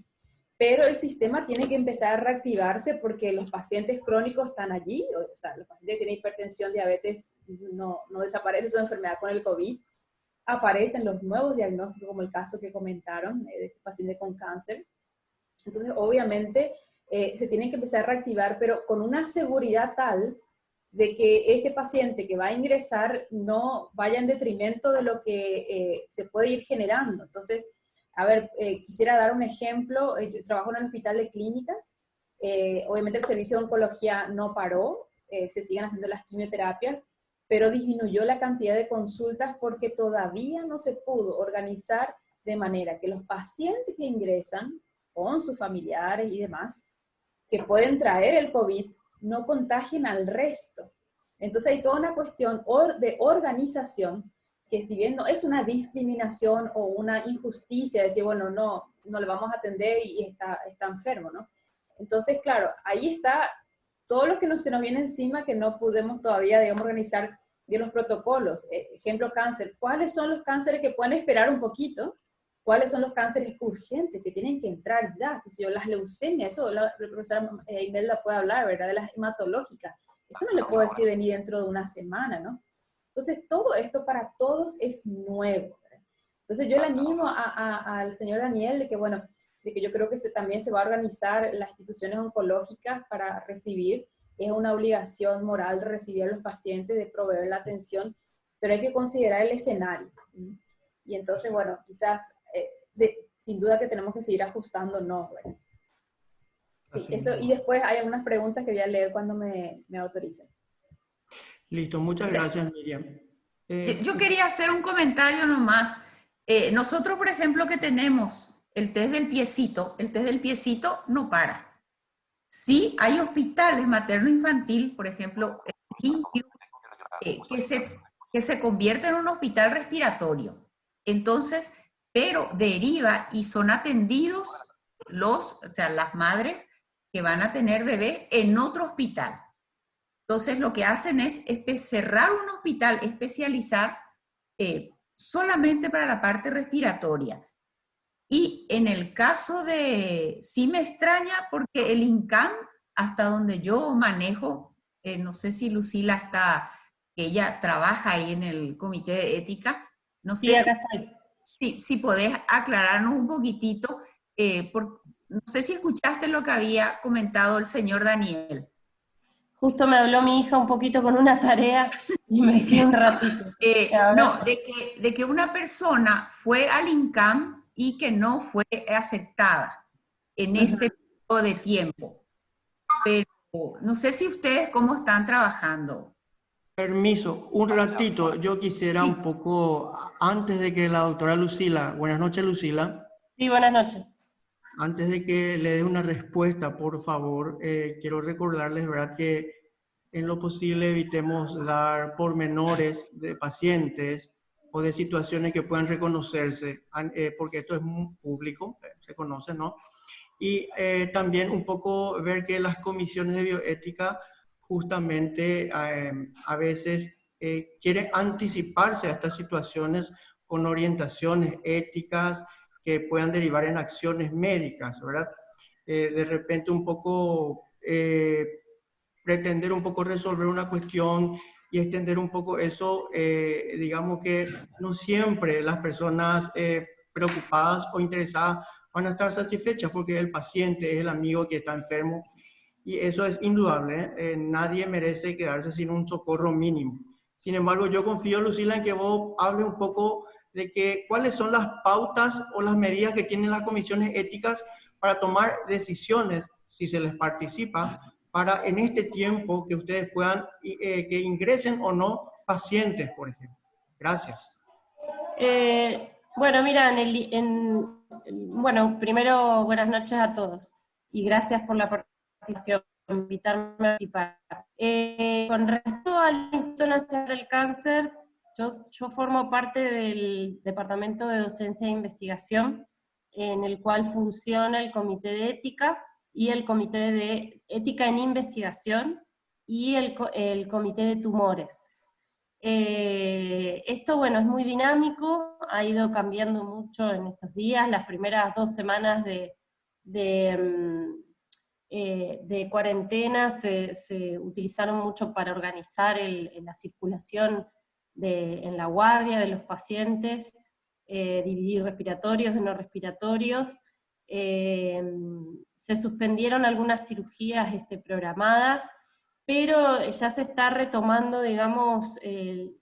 pero el sistema tiene que empezar a reactivarse porque los pacientes crónicos están allí, o sea, los pacientes que tienen hipertensión, diabetes, no desaparece su enfermedad con el COVID, aparecen los nuevos diagnósticos, como el caso que comentaron, de este paciente con cáncer. Entonces, obviamente, se tienen que empezar a reactivar, pero con una seguridad tal de que ese paciente que va a ingresar no vaya en detrimento de lo que se puede ir generando. Entonces, a ver, quisiera dar un ejemplo. Yo trabajo en un hospital de clínicas. Obviamente el servicio de oncología no paró, se siguen haciendo las quimioterapias, pero disminuyó la cantidad de consultas porque todavía no se pudo organizar de manera que los pacientes que ingresan con sus familiares y demás, que pueden traer el COVID, no contagien al resto. Entonces hay toda una cuestión de organización, que si bien no es una discriminación o una injusticia, decir, bueno, no le vamos a atender y está enfermo, ¿no? Entonces, claro, ahí está todo lo que se nos viene encima que no podemos todavía, digamos, organizar de los protocolos. Ejemplo, cáncer. ¿Cuáles son los cánceres que pueden esperar un poquito? ¿Cuáles son los cánceres urgentes que tienen que entrar ya? Que si yo, las leucemias, eso la profesora Imelda puede hablar, ¿verdad? De las hematológicas. Eso no le puedo decir venir dentro de una semana, ¿no? Entonces, todo esto para todos es nuevo, ¿verdad? Entonces, yo le animo al señor Daniel de que, bueno, de que yo creo que también se va a organizar las instituciones oncológicas para recibir. Es una obligación moral recibir a los pacientes, de proveer la atención, pero hay que considerar el escenario. Y entonces, bueno, quizás, sin duda que tenemos que seguir ajustándonos, ¿verdad? Sí, eso, y después hay algunas preguntas que voy a leer cuando me autoricen. Listo, muchas gracias, Miriam. Yo quería hacer un comentario nomás. Nosotros, por ejemplo, que tenemos el test del piecito no para. Sí, hay hospitales materno-infantil, por ejemplo, que se convierte en un hospital respiratorio. Entonces, pero deriva y son atendidos o sea, las madres que van a tener bebé en otro hospital. Entonces, lo que hacen es cerrar un hospital, especializar solamente para la parte respiratoria. Y en el caso sí me extraña porque el INCAM, hasta donde yo manejo, no sé si Lucila ella trabaja ahí en el comité de ética, no sé si podés aclararnos un poquitito, no sé si escuchaste lo que había comentado el señor Daniel. Justo me habló mi hija un poquito con una tarea y me fui un ratito. No, de que una persona fue al INCAM y que no fue aceptada en este periodo de tiempo. Pero no sé si ustedes cómo están trabajando. Permiso, un ratito, yo quisiera un poco, antes de que la doctora Lucila, buenas noches Lucila. Sí, buenas noches. Antes de que le dé una respuesta, por favor, quiero recordarles, ¿verdad?, que en lo posible evitemos dar pormenores de pacientes o de situaciones que puedan reconocerse, porque esto es muy público, se conoce, ¿no? Y también un poco ver que las comisiones de bioética justamente a veces quieren anticiparse a estas situaciones con orientaciones éticas que puedan derivar en acciones médicas, ¿verdad? De repente un poco pretender un poco resolver una cuestión y extender un poco eso, digamos que no siempre las personas preocupadas o interesadas van a estar satisfechas porque el paciente es el amigo que está enfermo y eso es indudable, nadie merece quedarse sin un socorro mínimo. Sin embargo, yo confío, Lucila, en que vos hables un poco de que cuáles son las pautas o las medidas que tienen las comisiones éticas para tomar decisiones, si se les participa, para en este tiempo que ustedes puedan, que ingresen o no pacientes, por ejemplo. Gracias. Bueno, mira, bueno, primero buenas noches a todos y gracias por la participación, por invitarme a participar. Con respecto al Instituto Nacional del Cáncer, yo formo parte del Departamento de Docencia e Investigación, en el cual funciona el Comité de Ética y el Comité de Ética en Investigación y el Comité de Tumores. Esto, bueno, es muy dinámico, ha ido cambiando mucho en estos días. Las primeras 2 semanas de cuarentena se utilizaron mucho para organizar la circulación en la guardia de los pacientes, dividir respiratorios de no respiratorios. Se suspendieron algunas cirugías programadas, pero ya se está retomando, digamos, el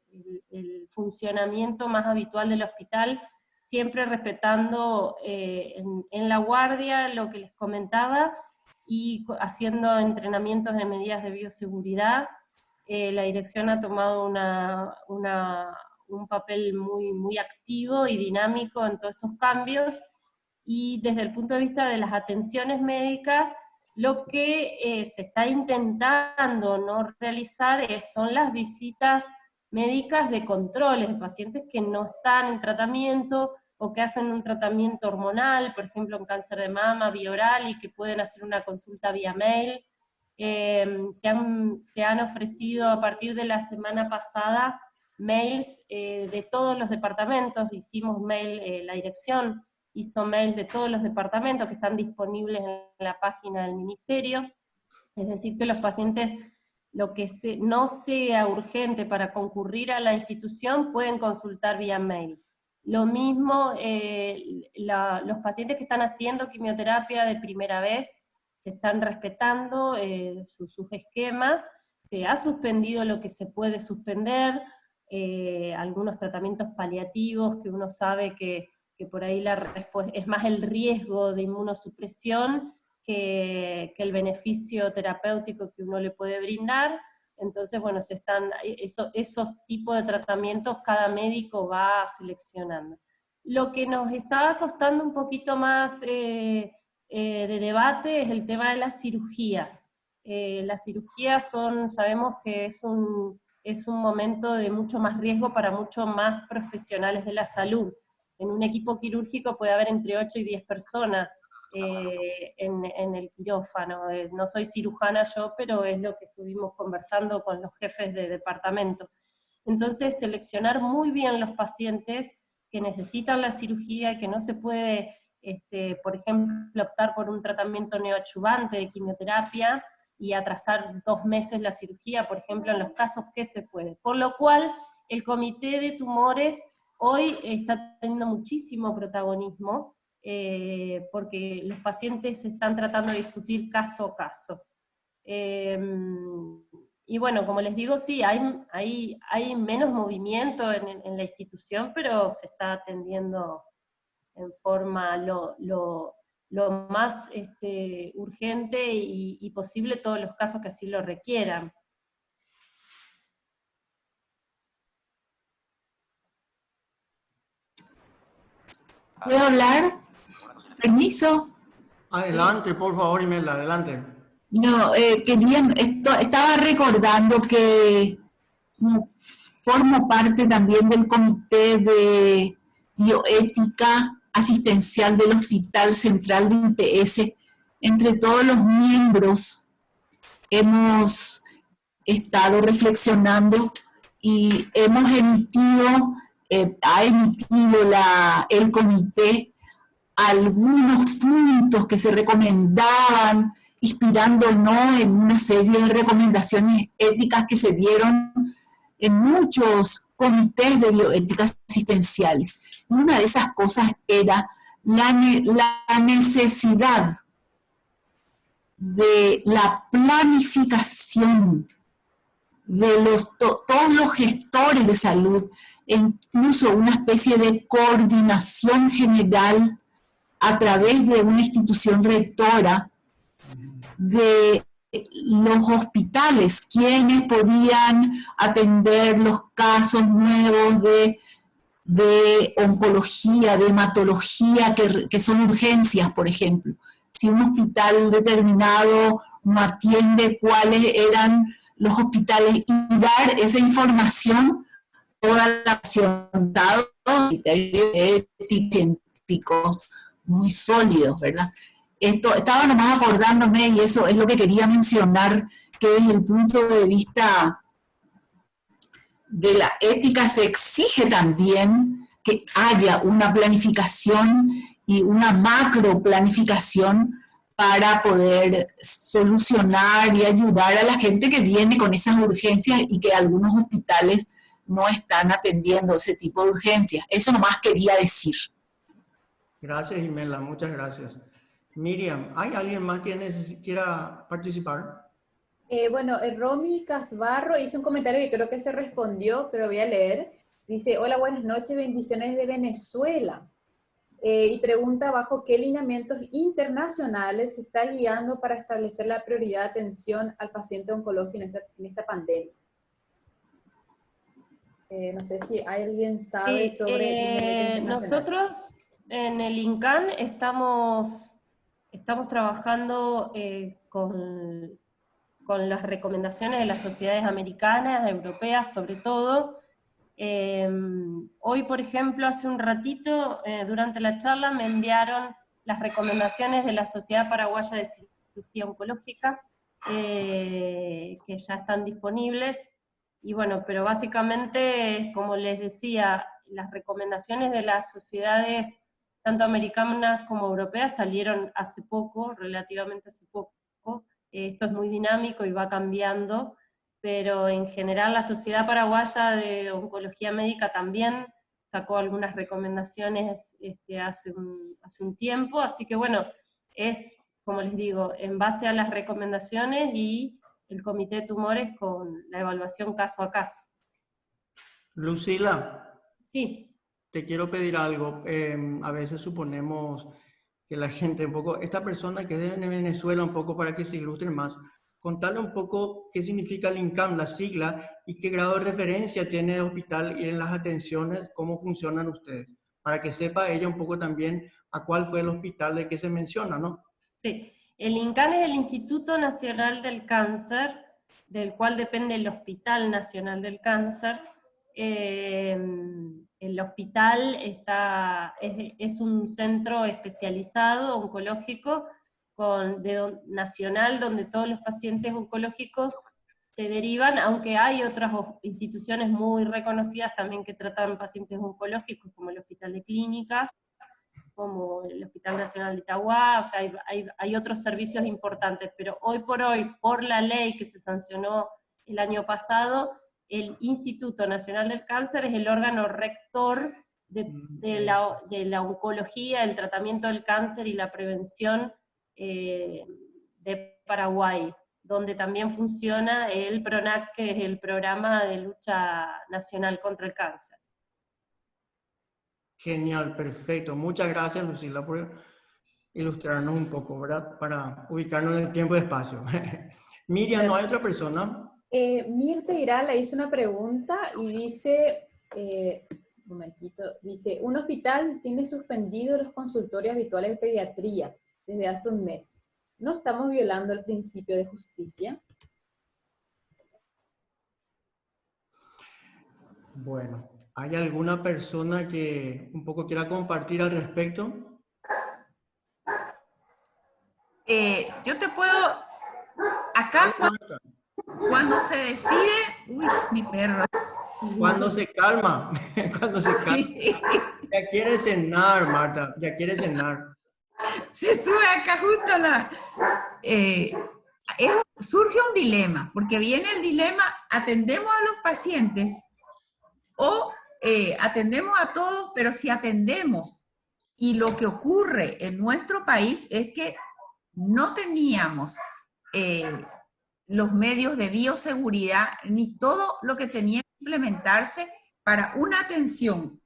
funcionamiento más habitual del hospital, siempre respetando en la guardia lo que les comentaba, y haciendo entrenamientos de medidas de bioseguridad. La dirección ha tomado una un papel muy activo y dinámico en todos estos cambios, y desde el punto de vista de las atenciones médicas, lo que se está intentando no realizar son las visitas médicas de controles de pacientes que no están en tratamiento o que hacen un tratamiento hormonal, por ejemplo en cáncer de mama, vía oral, y que pueden hacer una consulta vía mail. Se han ofrecido a partir de la semana pasada mails de todos los departamentos, hicimos mail, la dirección hizo mail de todos los departamentos que están disponibles en la página del ministerio, es decir que los pacientes, lo que no sea urgente para concurrir a la institución, pueden consultar vía mail. Lo mismo, los pacientes que están haciendo quimioterapia de primera vez, se están respetando sus esquemas, se ha suspendido lo que se puede suspender, algunos tratamientos paliativos que uno sabe que por ahí es más el riesgo de inmunosupresión que el beneficio terapéutico que uno le puede brindar. Entonces, bueno, esos tipos de tratamientos cada médico va seleccionando. Lo que nos está costando un poquito más de debate es el tema de las cirugías. Las cirugías sabemos que es un momento de mucho más riesgo para muchos más profesionales de la salud. En un equipo quirúrgico puede haber entre 8 y 10 personas en el quirófano. No soy cirujana yo, pero es lo que estuvimos conversando con los jefes de departamento. Entonces, seleccionar muy bien los pacientes que necesitan la cirugía y que no se puede, por ejemplo, optar por un tratamiento neoadyuvante de quimioterapia y atrasar 2 meses la cirugía, por ejemplo, en los casos que se puede. Por lo cual, el comité de tumores hoy está teniendo muchísimo protagonismo, porque los pacientes se están tratando de discutir caso a caso. Y bueno, como les digo, sí, hay menos movimiento en la institución, pero se está atendiendo en forma lo más urgente y posible todos los casos que así lo requieran. ¿Puedo hablar? ¿Permiso? Adelante, por favor, Imelda, adelante. No, estaba recordando que formo parte también del comité de bioética asistencial del Hospital Central de IPS. Entre todos los miembros hemos estado reflexionando y hemos ha emitido el comité algunos puntos que se recomendaban, inspirándonos en una serie de recomendaciones éticas que se dieron en muchos comités de bioética asistenciales. Y una de esas cosas era la necesidad de la planificación de todos los gestores de salud, e incluso una especie de coordinación general a través de una institución rectora de los hospitales, quienes podían atender los casos nuevos de oncología, de hematología, que son urgencias, por ejemplo. Si un hospital determinado no atiende, cuáles eran los hospitales, y dar esa información toda la nación, dados científicos muy sólidos, ¿verdad? Estaba nomás acordándome, y eso es lo que quería mencionar, que desde el punto de vista de la ética se exige también que haya una planificación y una macro planificación para poder solucionar y ayudar a la gente que viene con esas urgencias y que algunos hospitales no están atendiendo ese tipo de urgencias. Eso nomás quería decir. Gracias, Imelda, muchas gracias. Miriam, ¿hay alguien más que quiera participar? Bueno, Romy Casbarro hizo un comentario que creo que se respondió, pero voy a leer. Dice, hola, buenas noches, bendiciones de Venezuela. Y pregunta bajo qué lineamientos internacionales se está guiando para establecer la prioridad de atención al paciente oncológico en esta pandemia. No sé si alguien sabe sobre INLEC internacional. Nosotros en el INCAN estamos trabajando con las recomendaciones de las sociedades americanas, europeas sobre todo. Hoy, por ejemplo, hace un ratito, durante la charla, me enviaron las recomendaciones de la Sociedad Paraguaya de Cirugía Oncológica, que ya están disponibles. Y bueno, pero básicamente, como les decía, las recomendaciones de las sociedades, tanto americanas como europeas, salieron hace poco, relativamente hace poco. Esto es muy dinámico y va cambiando, pero en general la Sociedad Paraguaya de Oncología Médica también sacó algunas recomendaciones hace un tiempo, así que bueno, es, como les digo, en base a las recomendaciones y el Comité de Tumores con la evaluación caso a caso. Lucila, Sí. te quiero pedir algo. A veces suponemos que la gente un poco, esta persona que es de Venezuela, un poco para que se ilustren más, contarle un poco qué significa el INCAM, la sigla, y qué grado de referencia tiene el hospital y en las atenciones, cómo funcionan ustedes, para que sepa ella un poco también a cuál fue el hospital del que se menciona, ¿no? Sí, el INCAN es el Instituto Nacional del Cáncer, del cual depende el Hospital Nacional del Cáncer. El hospital es un centro especializado oncológico nacional, donde todos los pacientes oncológicos se derivan, aunque hay otras instituciones muy reconocidas también que tratan pacientes oncológicos, como el Hospital de Clínicas, como el Hospital Nacional de Itagüá, o sea, hay otros servicios importantes, pero hoy por hoy, por la ley que se sancionó el año pasado, el Instituto Nacional del Cáncer es el órgano rector de la oncología, el tratamiento del cáncer y la prevención de Paraguay, donde también funciona el PRONAC, que es el Programa de Lucha Nacional contra el Cáncer. Genial, perfecto. Muchas gracias, Lucila, por ilustrarnos un poco, ¿verdad? Para ubicarnos en el tiempo y espacio. Miriam, ¿no hay otra persona? Mirta Irala hizo una pregunta y dice, un momentito, dice, un hospital tiene suspendido los consultorios habituales de pediatría desde hace un mes. ¿No estamos violando el principio de justicia? Bueno, ¿hay alguna persona que un poco quiera compartir al respecto? Yo te puedo, acá cuando se decide, uy, mi perro. Cuando se calma, cuando se calma. Sí. Ya quiere cenar, Marta, ya quiere cenar. Se sube acá justo surge un dilema, porque viene el dilema, atendemos a los pacientes o atendemos a todos, pero si atendemos, y lo que ocurre en nuestro país es que no teníamos los medios de bioseguridad, ni todo lo que tenía que implementarse para una atención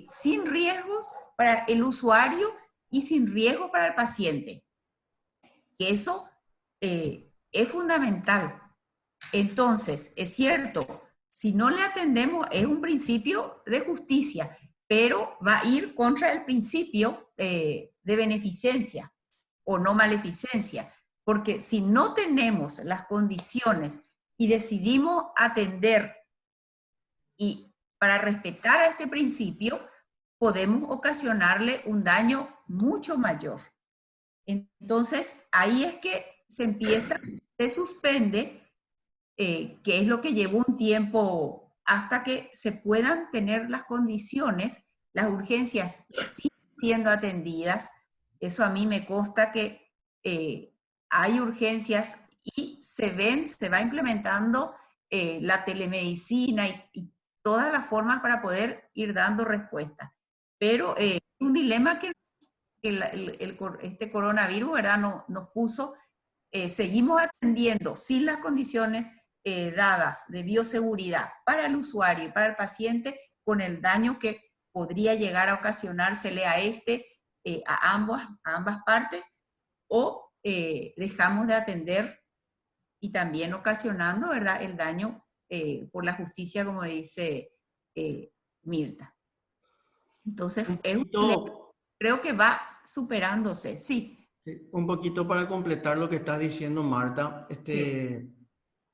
sin riesgos para el usuario y sin riesgo para el paciente. Que eso es fundamental. Entonces, es cierto, si no le atendemos es un principio de justicia, pero va a ir contra el principio de beneficencia o no maleficencia, porque si no tenemos las condiciones y decidimos atender y para respetar a este principio, podemos ocasionarle un daño mucho mayor. Entonces, ahí es que se suspende, que es lo que lleva un tiempo hasta que se puedan tener las condiciones, las urgencias siguen siendo atendidas. Eso a mí me consta que hay urgencias y se va implementando la telemedicina y todas las formas para poder ir dando respuesta. Pero un dilema que este coronavirus, ¿verdad?, nos puso. Seguimos atendiendo sin las condiciones dadas de bioseguridad para el usuario y para el paciente, con el daño que podría llegar a ocasionársele a ambas partes, o dejamos de atender y también ocasionando, ¿verdad?, el daño por la justicia, como dice Mirta. Entonces, poquito, creo que va superándose, sí. sí, un poquito para completar lo que está diciendo Marta. Sí.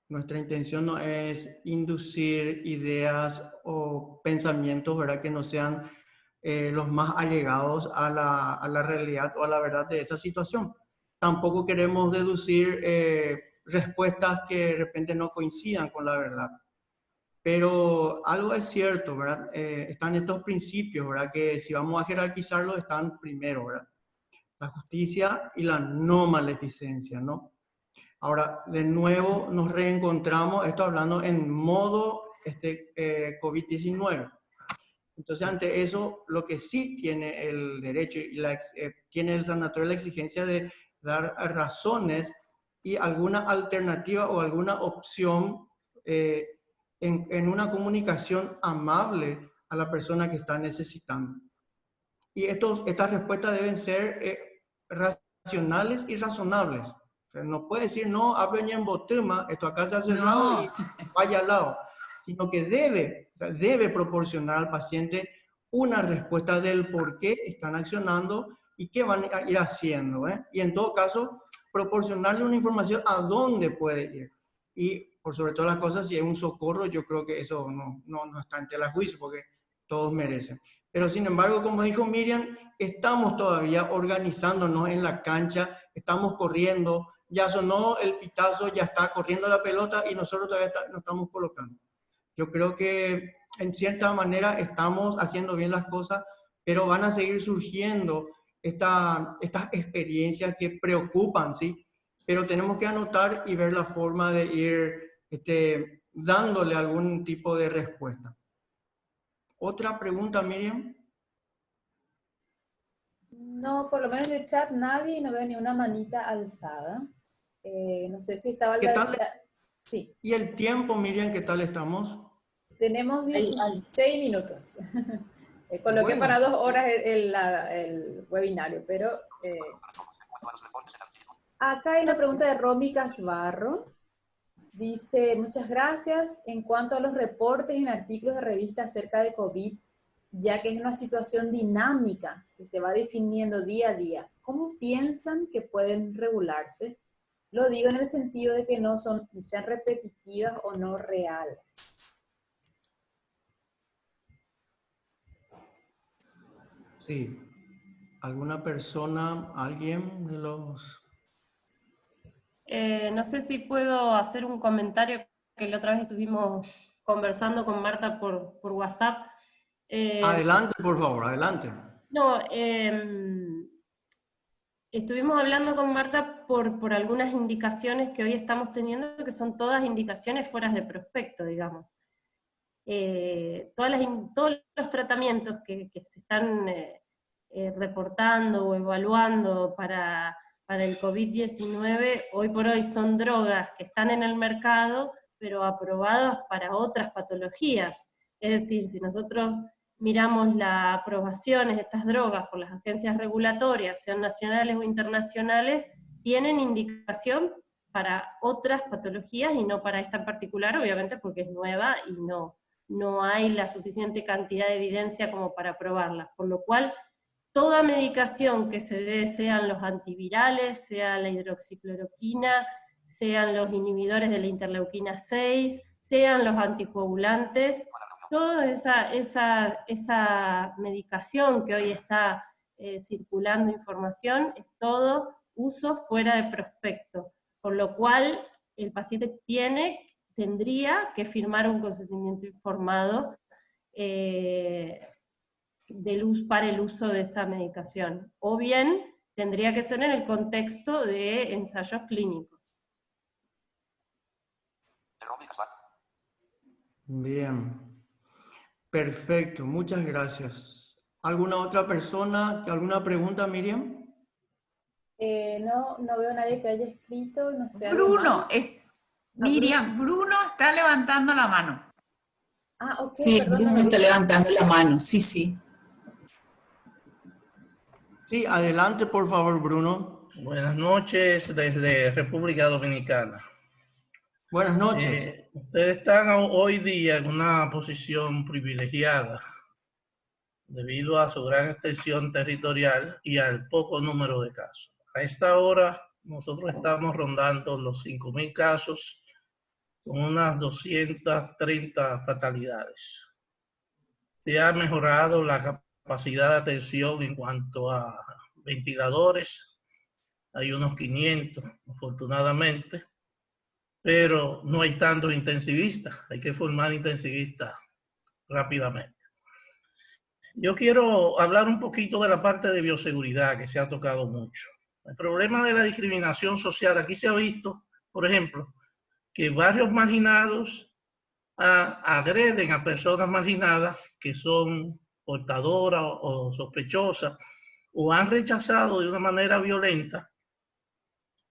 Nuestra intención no es inducir ideas o pensamientos, ¿verdad?, que no sean los más allegados a la realidad o a la verdad de esa situación. Tampoco queremos deducir respuestas que de repente no coincidan con la verdad. Pero algo es cierto, ¿verdad? Están estos principios, ¿verdad?, que si vamos a jerarquizarlos están primero, ¿verdad? La justicia y la no maleficencia, ¿no? Ahora, de nuevo nos reencontramos, esto hablando en modo COVID-19. Entonces, ante eso, lo que sí tiene el derecho y tiene el sanatorio la exigencia de dar razones y alguna alternativa o alguna opción en una comunicación amable a la persona que está necesitando. Y estas respuestas deben ser racionales y razonables. O sea, no puede decir, no, hablen en botema, esto acá se ha cerrado No. y vaya al lado. Sino que debe proporcionar al paciente una respuesta del por qué están accionando y qué van a ir haciendo. Y en todo caso, proporcionarle una información a dónde puede ir. Y por sobre todas las cosas, si es un socorro, yo creo que eso no está ante el juicio, porque todos merecen. Pero sin embargo, como dijo Miriam, estamos todavía organizándonos en la cancha, estamos corriendo, ya sonó el pitazo, ya está corriendo la pelota y nosotros todavía nos estamos colocando. Yo creo que en cierta manera estamos haciendo bien las cosas, pero van a seguir surgiendo estas experiencias que preocupan, ¿sí? Pero tenemos que anotar y ver la forma de ir dándole algún tipo de respuesta. ¿Otra pregunta, Miriam? No, por lo menos en el chat nadie, no veo ni una manita alzada. No sé si estaba... ¿Qué tal? Sí. ¿Y el tiempo, Miriam, qué tal estamos? Tenemos 16 minutos. Coloqué Bueno. para 2 horas el webinario, pero... Acá hay una pregunta de Romy Casbarro. Dice, muchas gracias. En cuanto a los reportes en artículos de revista acerca de COVID, ya que es una situación dinámica que se va definiendo día a día, ¿cómo piensan que pueden regularse? Lo digo en el sentido de que no sean repetitivas o no reales. Sí. ¿Alguna persona, alguien de los...? No sé si puedo hacer un comentario que la otra vez estuvimos conversando con Marta por WhatsApp. Adelante, por favor, adelante. No, estuvimos hablando con Marta por algunas indicaciones que hoy estamos teniendo, que son todas indicaciones fuera de prospecto, digamos. Todos los tratamientos que se están reportando o evaluando para el COVID-19, hoy por hoy son drogas que están en el mercado, pero aprobadas para otras patologías. Es decir, si nosotros miramos las aprobaciones de estas drogas por las agencias regulatorias, sean nacionales o internacionales, tienen indicación para otras patologías y no para esta en particular, obviamente porque es nueva y no hay la suficiente cantidad de evidencia como para aprobarla. Por lo cual, toda medicación que se dé, sean los antivirales, sea la hidroxicloroquina, sean los inhibidores de la interleuquina 6, sean los anticoagulantes, toda esa medicación que hoy está circulando información, es todo uso fuera de prospecto, por lo cual el paciente tendría que firmar un consentimiento informado para el uso de esa medicación, o bien tendría que ser en el contexto de ensayos clínicos. Bien. Perfecto, muchas gracias. ¿Alguna otra persona? ¿Alguna pregunta, Miriam? No veo a nadie que haya escrito, no sé. Bruno, Miriam, Bruno está levantando la mano. Ah, ok. Sí, perdón, Bruno está levantando la mano, sí, sí. Sí, adelante, por favor, Bruno. Buenas noches desde República Dominicana. Buenas noches. Ustedes están hoy día en una posición privilegiada debido a su gran extensión territorial y al poco número de casos. A esta hora nosotros estamos rondando los 5.000 casos con unas 230 fatalidades. Se ha mejorado la capacidad de atención en cuanto a ventiladores. Hay unos 500, afortunadamente, pero no hay tantos intensivistas. Hay que formar intensivistas rápidamente. Yo quiero hablar un poquito de la parte de bioseguridad que se ha tocado mucho. El problema de la discriminación social, aquí se ha visto, por ejemplo, que barrios marginados agreden a personas marginadas que son portadoras o sospechosas, o han rechazado de una manera violenta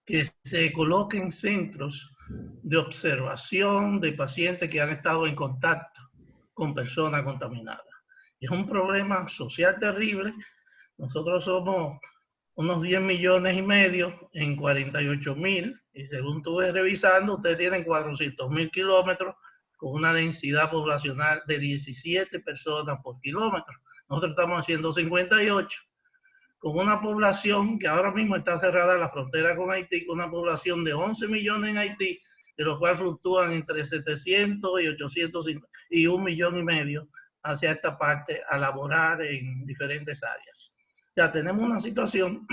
que se coloquen centros de observación de pacientes que han estado en contacto con personas contaminadas. Es un problema social terrible. Nosotros somos unos 10 millones y medio en 48.000, y según estuve revisando, ustedes tienen 400.000 kilómetros con una densidad poblacional de 17 personas por kilómetro. Nosotros estamos haciendo 58, con una población que ahora mismo está cerrada en la frontera con Haití, con una población de 11 millones en Haití, de los cuales fluctúan entre 700 y 800 y 1,5 millones hacia esta parte a laborar en diferentes áreas. O sea, tenemos una situación,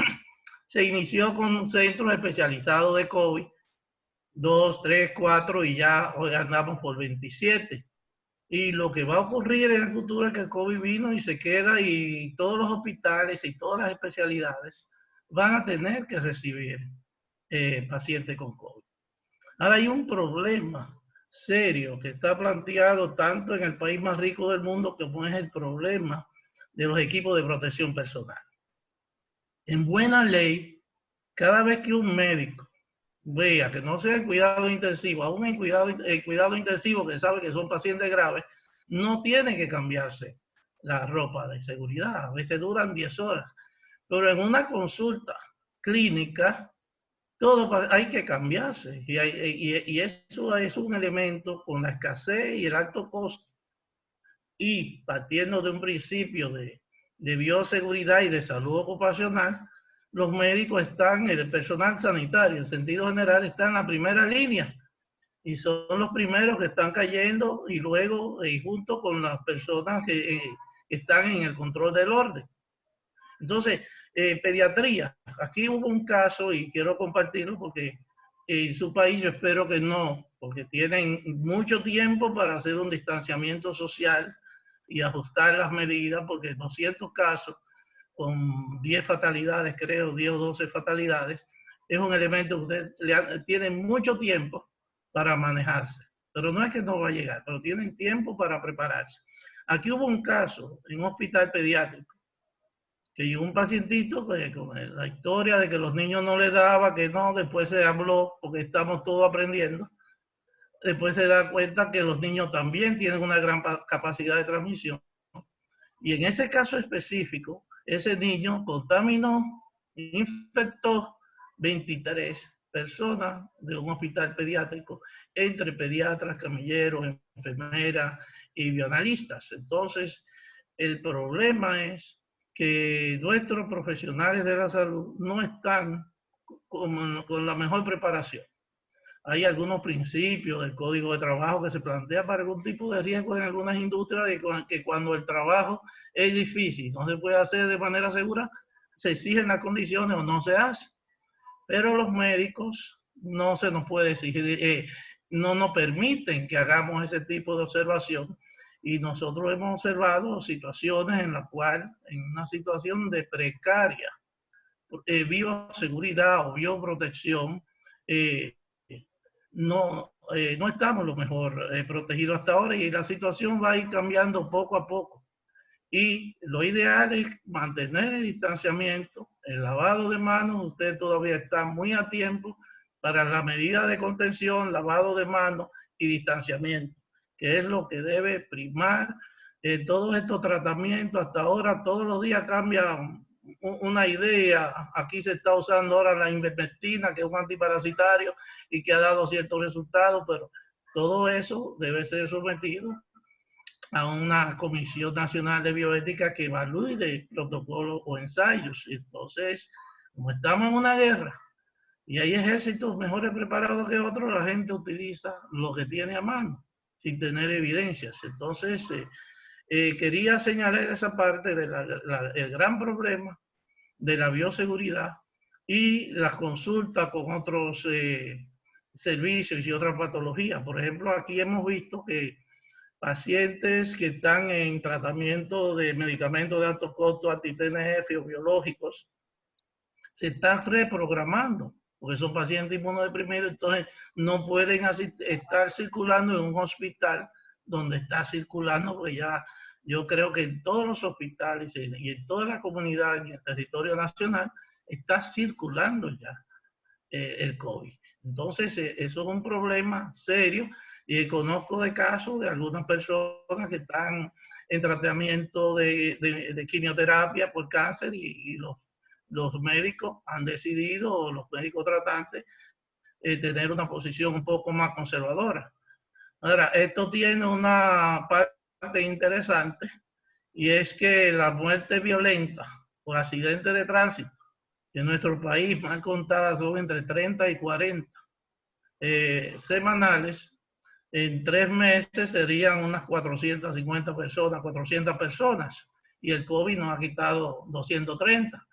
se inició con un centro especializado de COVID, 2, 3, 4, y ya hoy andamos por 27. Y lo que va a ocurrir en el futuro es que el COVID vino y se queda, y todos los hospitales y todas las especialidades van a tener que recibir pacientes con COVID. Ahora hay un problema serio que está planteado tanto en el país más rico del mundo como es el problema de los equipos de protección personal. En buena ley, cada vez que un médico vea que no sea en cuidado intensivo, aún en cuidado intensivo, que sabe que son pacientes graves, no tiene que cambiarse la ropa de seguridad. A veces duran 10 horas. Pero en una consulta clínica, todo hay que cambiarse. Y eso es un elemento con la escasez y el alto costo. Y partiendo de un principio de bioseguridad y de salud ocupacional, los médicos están, el personal sanitario en sentido general está en la primera línea y son los primeros que están cayendo, y luego junto con las personas que están en el control del orden. Entonces, pediatría, aquí hubo un caso y quiero compartirlo porque en su país yo espero que no, porque tienen mucho tiempo para hacer un distanciamiento social y ajustar las medidas, porque 200 casos con 10 fatalidades, creo, 10 o 12 fatalidades, es un elemento que ustedes tienen mucho tiempo para manejarse. Pero no es que no va a llegar, pero tienen tiempo para prepararse. Aquí hubo un caso en un hospital pediátrico, que llegó un pacientito que, con la historia de que los niños no le daba, que no, después se habló, porque estamos todos aprendiendo, después se da cuenta que los niños también tienen una gran capacidad de transmisión. Y en ese caso específico, ese niño contaminó, infectó 23 personas de un hospital pediátrico, entre pediatras, camilleros, enfermeras y bioanalistas. Entonces, el problema es que nuestros profesionales de la salud no están con la mejor preparación. Hay algunos principios del Código de Trabajo que se plantea para algún tipo de riesgo en algunas industrias, de que cuando el trabajo es difícil, no se puede hacer de manera segura, se exigen las condiciones o no se hace. Pero los médicos no se nos puede exigir, no nos permiten que hagamos ese tipo de observación, y nosotros hemos observado situaciones en las cuales, en una situación de precaria bioseguridad o bioprotección, no estamos lo mejor protegidos hasta ahora, y la situación va a ir cambiando poco a poco. Y lo ideal es mantener el distanciamiento, el lavado de manos. Usted todavía está muy a tiempo para la medida de contención, lavado de manos y distanciamiento, que es lo que debe primar todos estos tratamientos. Hasta ahora todos los días cambia una idea. Aquí se está usando ahora la ivermectina, que es un antiparasitario y que ha dado ciertos resultados, pero todo eso debe ser sometido a una Comisión Nacional de Bioética que evalúe de protocolos o ensayos. Entonces, como estamos en una guerra y hay ejércitos mejores preparados que otros, la gente utiliza lo que tiene a mano, sin tener evidencias. Entonces, quería señalar esa parte del gran problema de la bioseguridad y las consultas con otros servicios y otras patologías. Por ejemplo, aquí hemos visto que pacientes que están en tratamiento de medicamentos de alto costo, anti-TNF o biológicos, se están reprogramando, porque son pacientes inmunodeprimidos, entonces no pueden estar circulando en un hospital donde está circulando, porque ya yo creo que en todos los hospitales y en toda la comunidad en el territorio nacional está circulando ya el COVID. Entonces, eso es un problema serio y conozco de casos de algunas personas que están en tratamiento de quimioterapia por cáncer y los médicos han decidido, o los médicos tratantes, tener una posición un poco más conservadora. Ahora, esto tiene una parte interesante y es que la muerte violenta por accidente de tránsito en nuestro país, mal contadas, son entre 30 y 40 semanales. En 3 meses serían unas 450 personas, 400 personas, y el COVID nos ha quitado 230.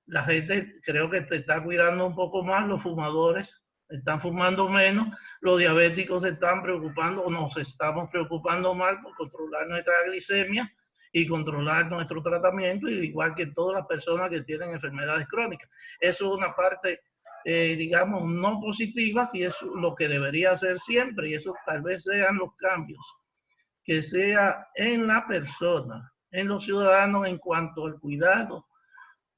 La gente creo que te está cuidando un poco más, los fumadores están fumando menos, los diabéticos se están preocupando, o nos estamos preocupando más por controlar nuestra glicemia y controlar nuestro tratamiento, igual que todas las personas que tienen enfermedades crónicas. Eso es una parte, digamos, no positiva, y es lo que debería hacer siempre, y eso tal vez sean los cambios, que sea en la persona, en los ciudadanos, en cuanto al cuidado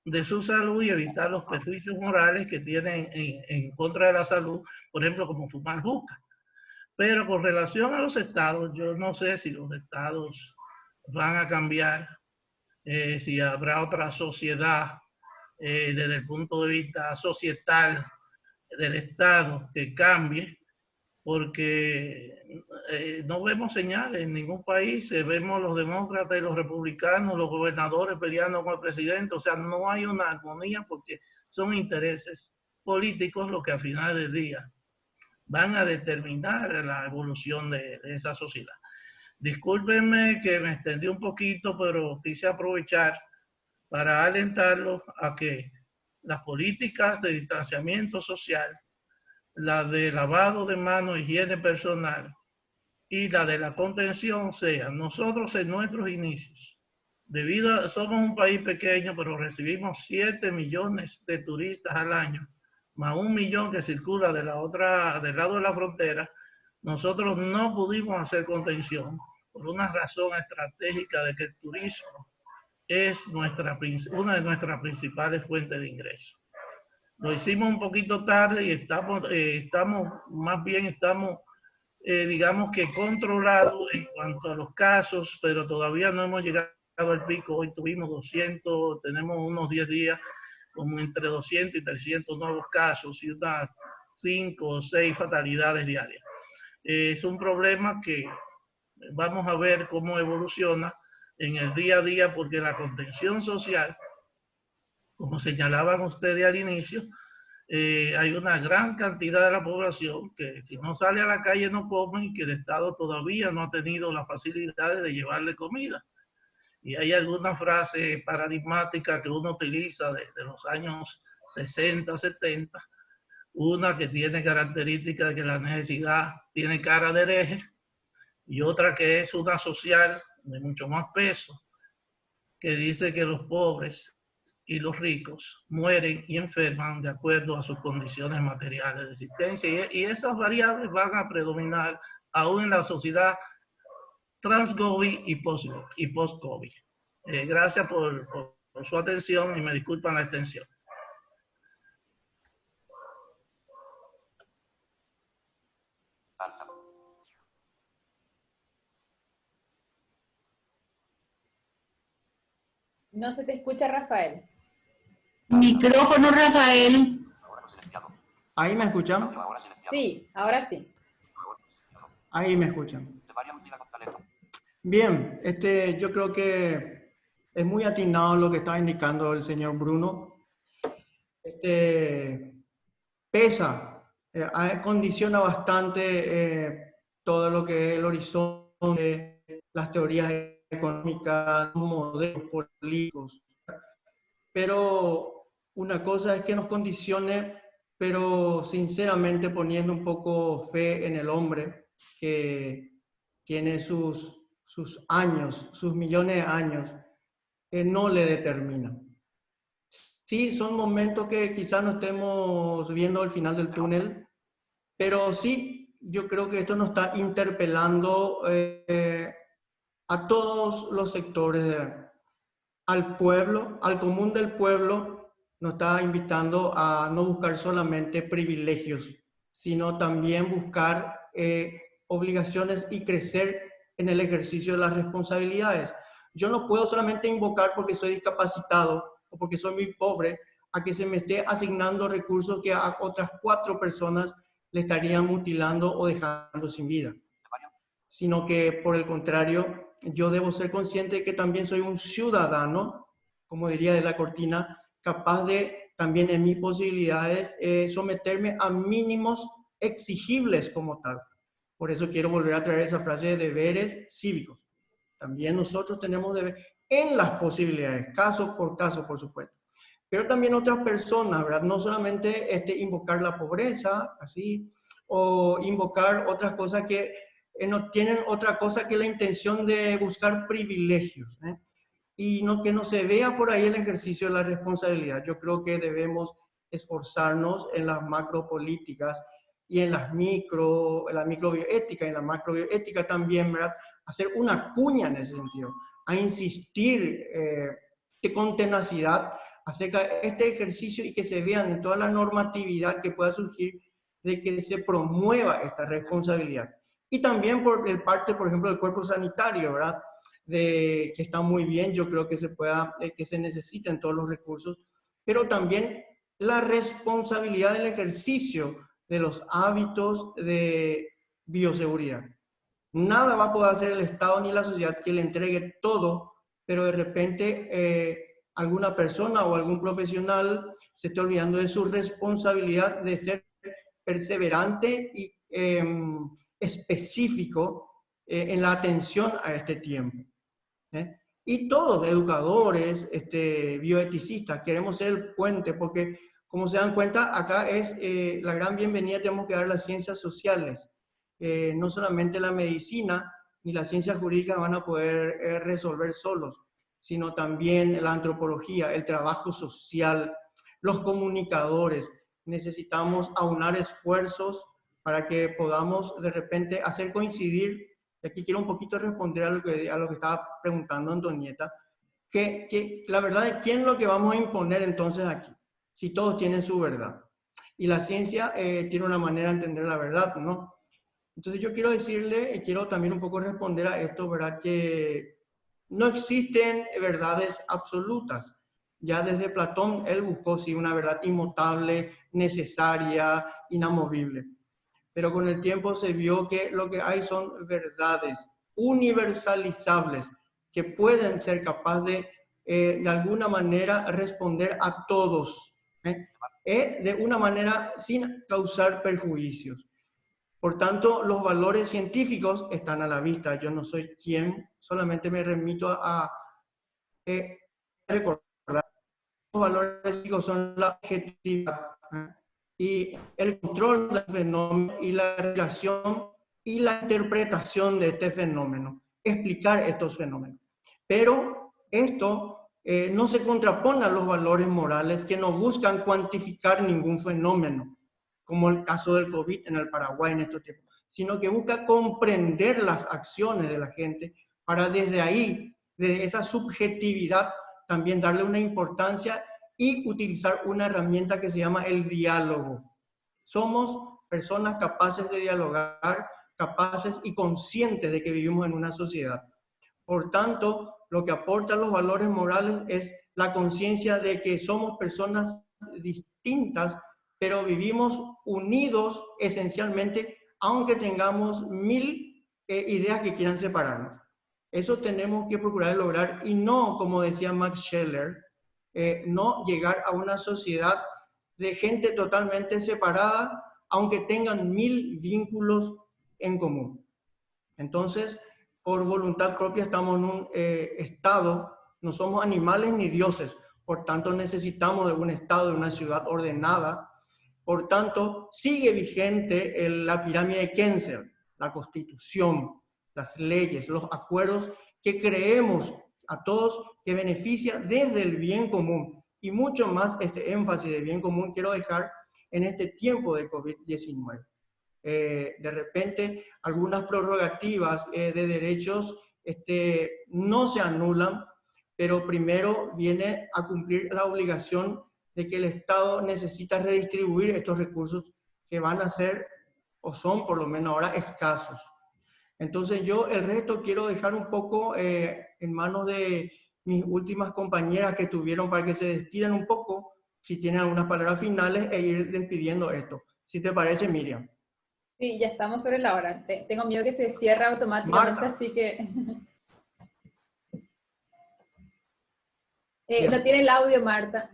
de su salud y evitar los perjuicios morales que tienen en contra de la salud, por ejemplo, como fumar juca. Pero con relación a los estados, yo no sé si los estados van a cambiar, si habrá otra sociedad desde el punto de vista societal del Estado que cambie, porque no vemos señales en ningún país, vemos los demócratas y los republicanos, los gobernadores peleando con el presidente, o sea, no hay una armonía porque son intereses políticos los que al final del día van a determinar la evolución de esa sociedad. Discúlpenme que me extendí un poquito, pero quise aprovechar para alentarlos a que las políticas de distanciamiento social, la de lavado de manos, higiene personal y la de la contención sean nosotros en nuestros inicios. Somos un país pequeño, pero recibimos 7 millones de turistas al año, más 1 millón que circula del lado de la frontera. Nosotros no pudimos hacer contención por una razón estratégica de que el turismo es una de nuestras principales fuentes de ingresos. Lo hicimos un poquito tarde y estamos digamos que controlados en cuanto a los casos, pero todavía no hemos llegado al pico. Hoy tuvimos 200, tenemos unos 10 días como entre 200 y 300 nuevos casos y unas 5 o 6 fatalidades diarias. Es un problema que vamos a ver cómo evoluciona en el día a día, porque la contención social, como señalaban ustedes al inicio, hay una gran cantidad de la población que si no sale a la calle no come, y que el Estado todavía no ha tenido las facilidades de llevarle comida. Y hay alguna frase paradigmática que uno utiliza desde los años 60, 70, una que tiene característica de que la necesidad tiene cara de hereje, y otra que es una social de mucho más peso, que dice que los pobres y los ricos mueren y enferman de acuerdo a sus condiciones materiales de existencia, y esas variables van a predominar aún en la sociedad trans-COVID y post-COVID. Gracias por su atención y me disculpan la extensión. No se te escucha, Rafael. Micrófono, Rafael. ¿Ahí me escuchan? Sí, ahora sí. Ahí me escuchan. Bien, yo creo que es muy atinado lo que estaba indicando el señor Bruno. Pesa, condiciona bastante todo lo que es el horizonte, las teorías económicas, los modelos políticos. Pero una cosa es que nos condicione, pero sinceramente poniendo un poco fe en el hombre, que tiene sus años, sus millones de años, que no le determinan. Sí, son momentos que quizás no estemos viendo el final del túnel, pero sí, yo creo que esto nos está interpelando a todos los sectores, al pueblo, al común del pueblo, nos está invitando a no buscar solamente privilegios, sino también buscar obligaciones y crecer en el ejercicio de las responsabilidades. Yo no puedo solamente invocar porque soy discapacitado o porque soy muy pobre, a que se me esté asignando recursos que a otras 4 personas le estarían mutilando o dejando sin vida. Sino que, por el contrario, yo debo ser consciente de que también soy un ciudadano, como diría de la cortina, capaz de también en mis posibilidades someterme a mínimos exigibles como tal. Por eso quiero volver a traer esa frase de deberes cívicos. También nosotros tenemos deberes en las posibilidades, caso por caso, por supuesto. Pero también otras personas, ¿verdad? No solamente invocar la pobreza, así, o invocar otras cosas que no tienen otra cosa que la intención de buscar privilegios, y que no se vea por ahí el ejercicio de la responsabilidad. Yo creo que debemos esforzarnos en las macropolíticas y en la microbioética y en la macrobioética también, ¿verdad? Hacer una cuña en ese sentido, a insistir con tenacidad acerca de este ejercicio y que se vean en toda la normatividad que pueda surgir de que se promueva esta responsabilidad. Y también por el parte, por ejemplo, del cuerpo sanitario, ¿verdad? Que está muy bien, yo creo que que se necesiten todos los recursos, pero también la responsabilidad del ejercicio de los hábitos de bioseguridad. Nada va a poder hacer el Estado ni la sociedad que le entregue todo, pero de repente alguna persona o algún profesional se está olvidando de su responsabilidad de ser perseverante y específico en la atención a este tiempo. Y todos, educadores, bioeticistas, queremos ser el puente, porque como se dan cuenta, acá es la gran bienvenida que tenemos que dar las ciencias sociales. No solamente la medicina ni las ciencias jurídicas van a poder resolver solos, sino también la antropología, el trabajo social, los comunicadores. Necesitamos aunar esfuerzos para que podamos de repente hacer coincidir. Aquí quiero un poquito responder a lo que estaba preguntando Antonieta, que la verdad es quién es lo que vamos a imponer entonces aquí, si todos tienen su verdad. Y la ciencia tiene una manera de entender la verdad, ¿no? Entonces yo quiero decirle, quiero también un poco responder a esto, ¿verdad? Que no existen verdades absolutas. Ya desde Platón, él buscó sí una verdad inmutable, necesaria, inamovible. Pero con el tiempo se vio que lo que hay son verdades universalizables que pueden ser capaces de alguna manera responder a todos, de una manera sin causar perjuicios. Por tanto, los valores científicos están a la vista. Yo no soy quien, solamente me remito a recordar. Los valores científicos son la objetividad y el control del fenómeno y la relación y la interpretación de este fenómeno, explicar estos fenómenos. Pero esto no se contrapone a los valores morales que no buscan cuantificar ningún fenómeno, como el caso del COVID en el Paraguay en estos tiempos, sino que busca comprender las acciones de la gente para desde ahí, desde esa subjetividad, también darle una importancia y utilizar una herramienta que se llama el diálogo. Somos personas capaces de dialogar, capaces y conscientes de que vivimos en una sociedad. Por tanto, lo que aportan los valores morales es la conciencia de que somos personas distintas, pero vivimos unidos esencialmente aunque tengamos 1000 ideas que quieran separarnos. Eso tenemos que procurar lograr y no, como decía Max Scheler, no llegar a una sociedad de gente totalmente separada, aunque tengan 1000 vínculos en común. Entonces, por voluntad propia estamos en un estado, no somos animales ni dioses, por tanto necesitamos de un estado, de una ciudad ordenada. Por tanto, sigue vigente la pirámide de Kelsen, la constitución, las leyes, los acuerdos que creemos a todos que beneficia desde el bien común. Y mucho más este énfasis de bien común quiero dejar en este tiempo de COVID-19. De repente, algunas prerrogativas de derechos no se anulan, pero primero viene a cumplir la obligación de que el Estado necesita redistribuir estos recursos que van a ser, o son por lo menos ahora, escasos. Entonces yo el resto quiero dejar un poco en manos de mis últimas compañeras que estuvieron para que se despidan un poco, si tienen algunas palabras finales, e ir despidiendo esto. Si te parece, Miriam. Sí, ya estamos sobre la hora. Tengo miedo que se cierre automáticamente, Marta. así que... no tiene el audio, Marta.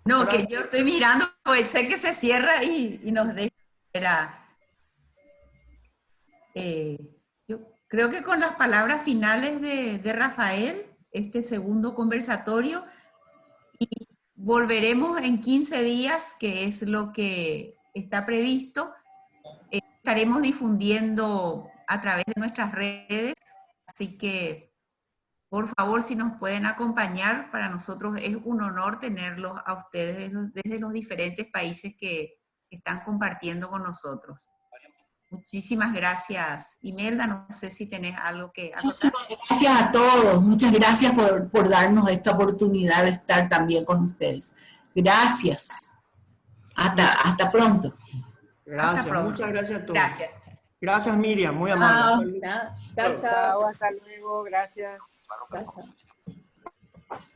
No, que yo estoy mirando, pues sé que se cierra y nos deja. Yo creo que con las palabras finales de Rafael, este segundo conversatorio, y volveremos en 15 días, que es lo que está previsto. Estaremos difundiendo a través de nuestras redes, así que por favor, si nos pueden acompañar, para nosotros es un honor tenerlos a ustedes desde los diferentes países que están compartiendo con nosotros. Muchísimas gracias. Imelda, no sé si tenés algo que acotar. Muchísimas gracias a todos. Muchas gracias por darnos esta oportunidad de estar también con ustedes. Gracias. Hasta pronto. Gracias, Hasta pronto. muchas gracias a todos. Gracias. Gracias, Miriam, muy amable. Chao, chao. Hasta luego, gracias. Chao, chao.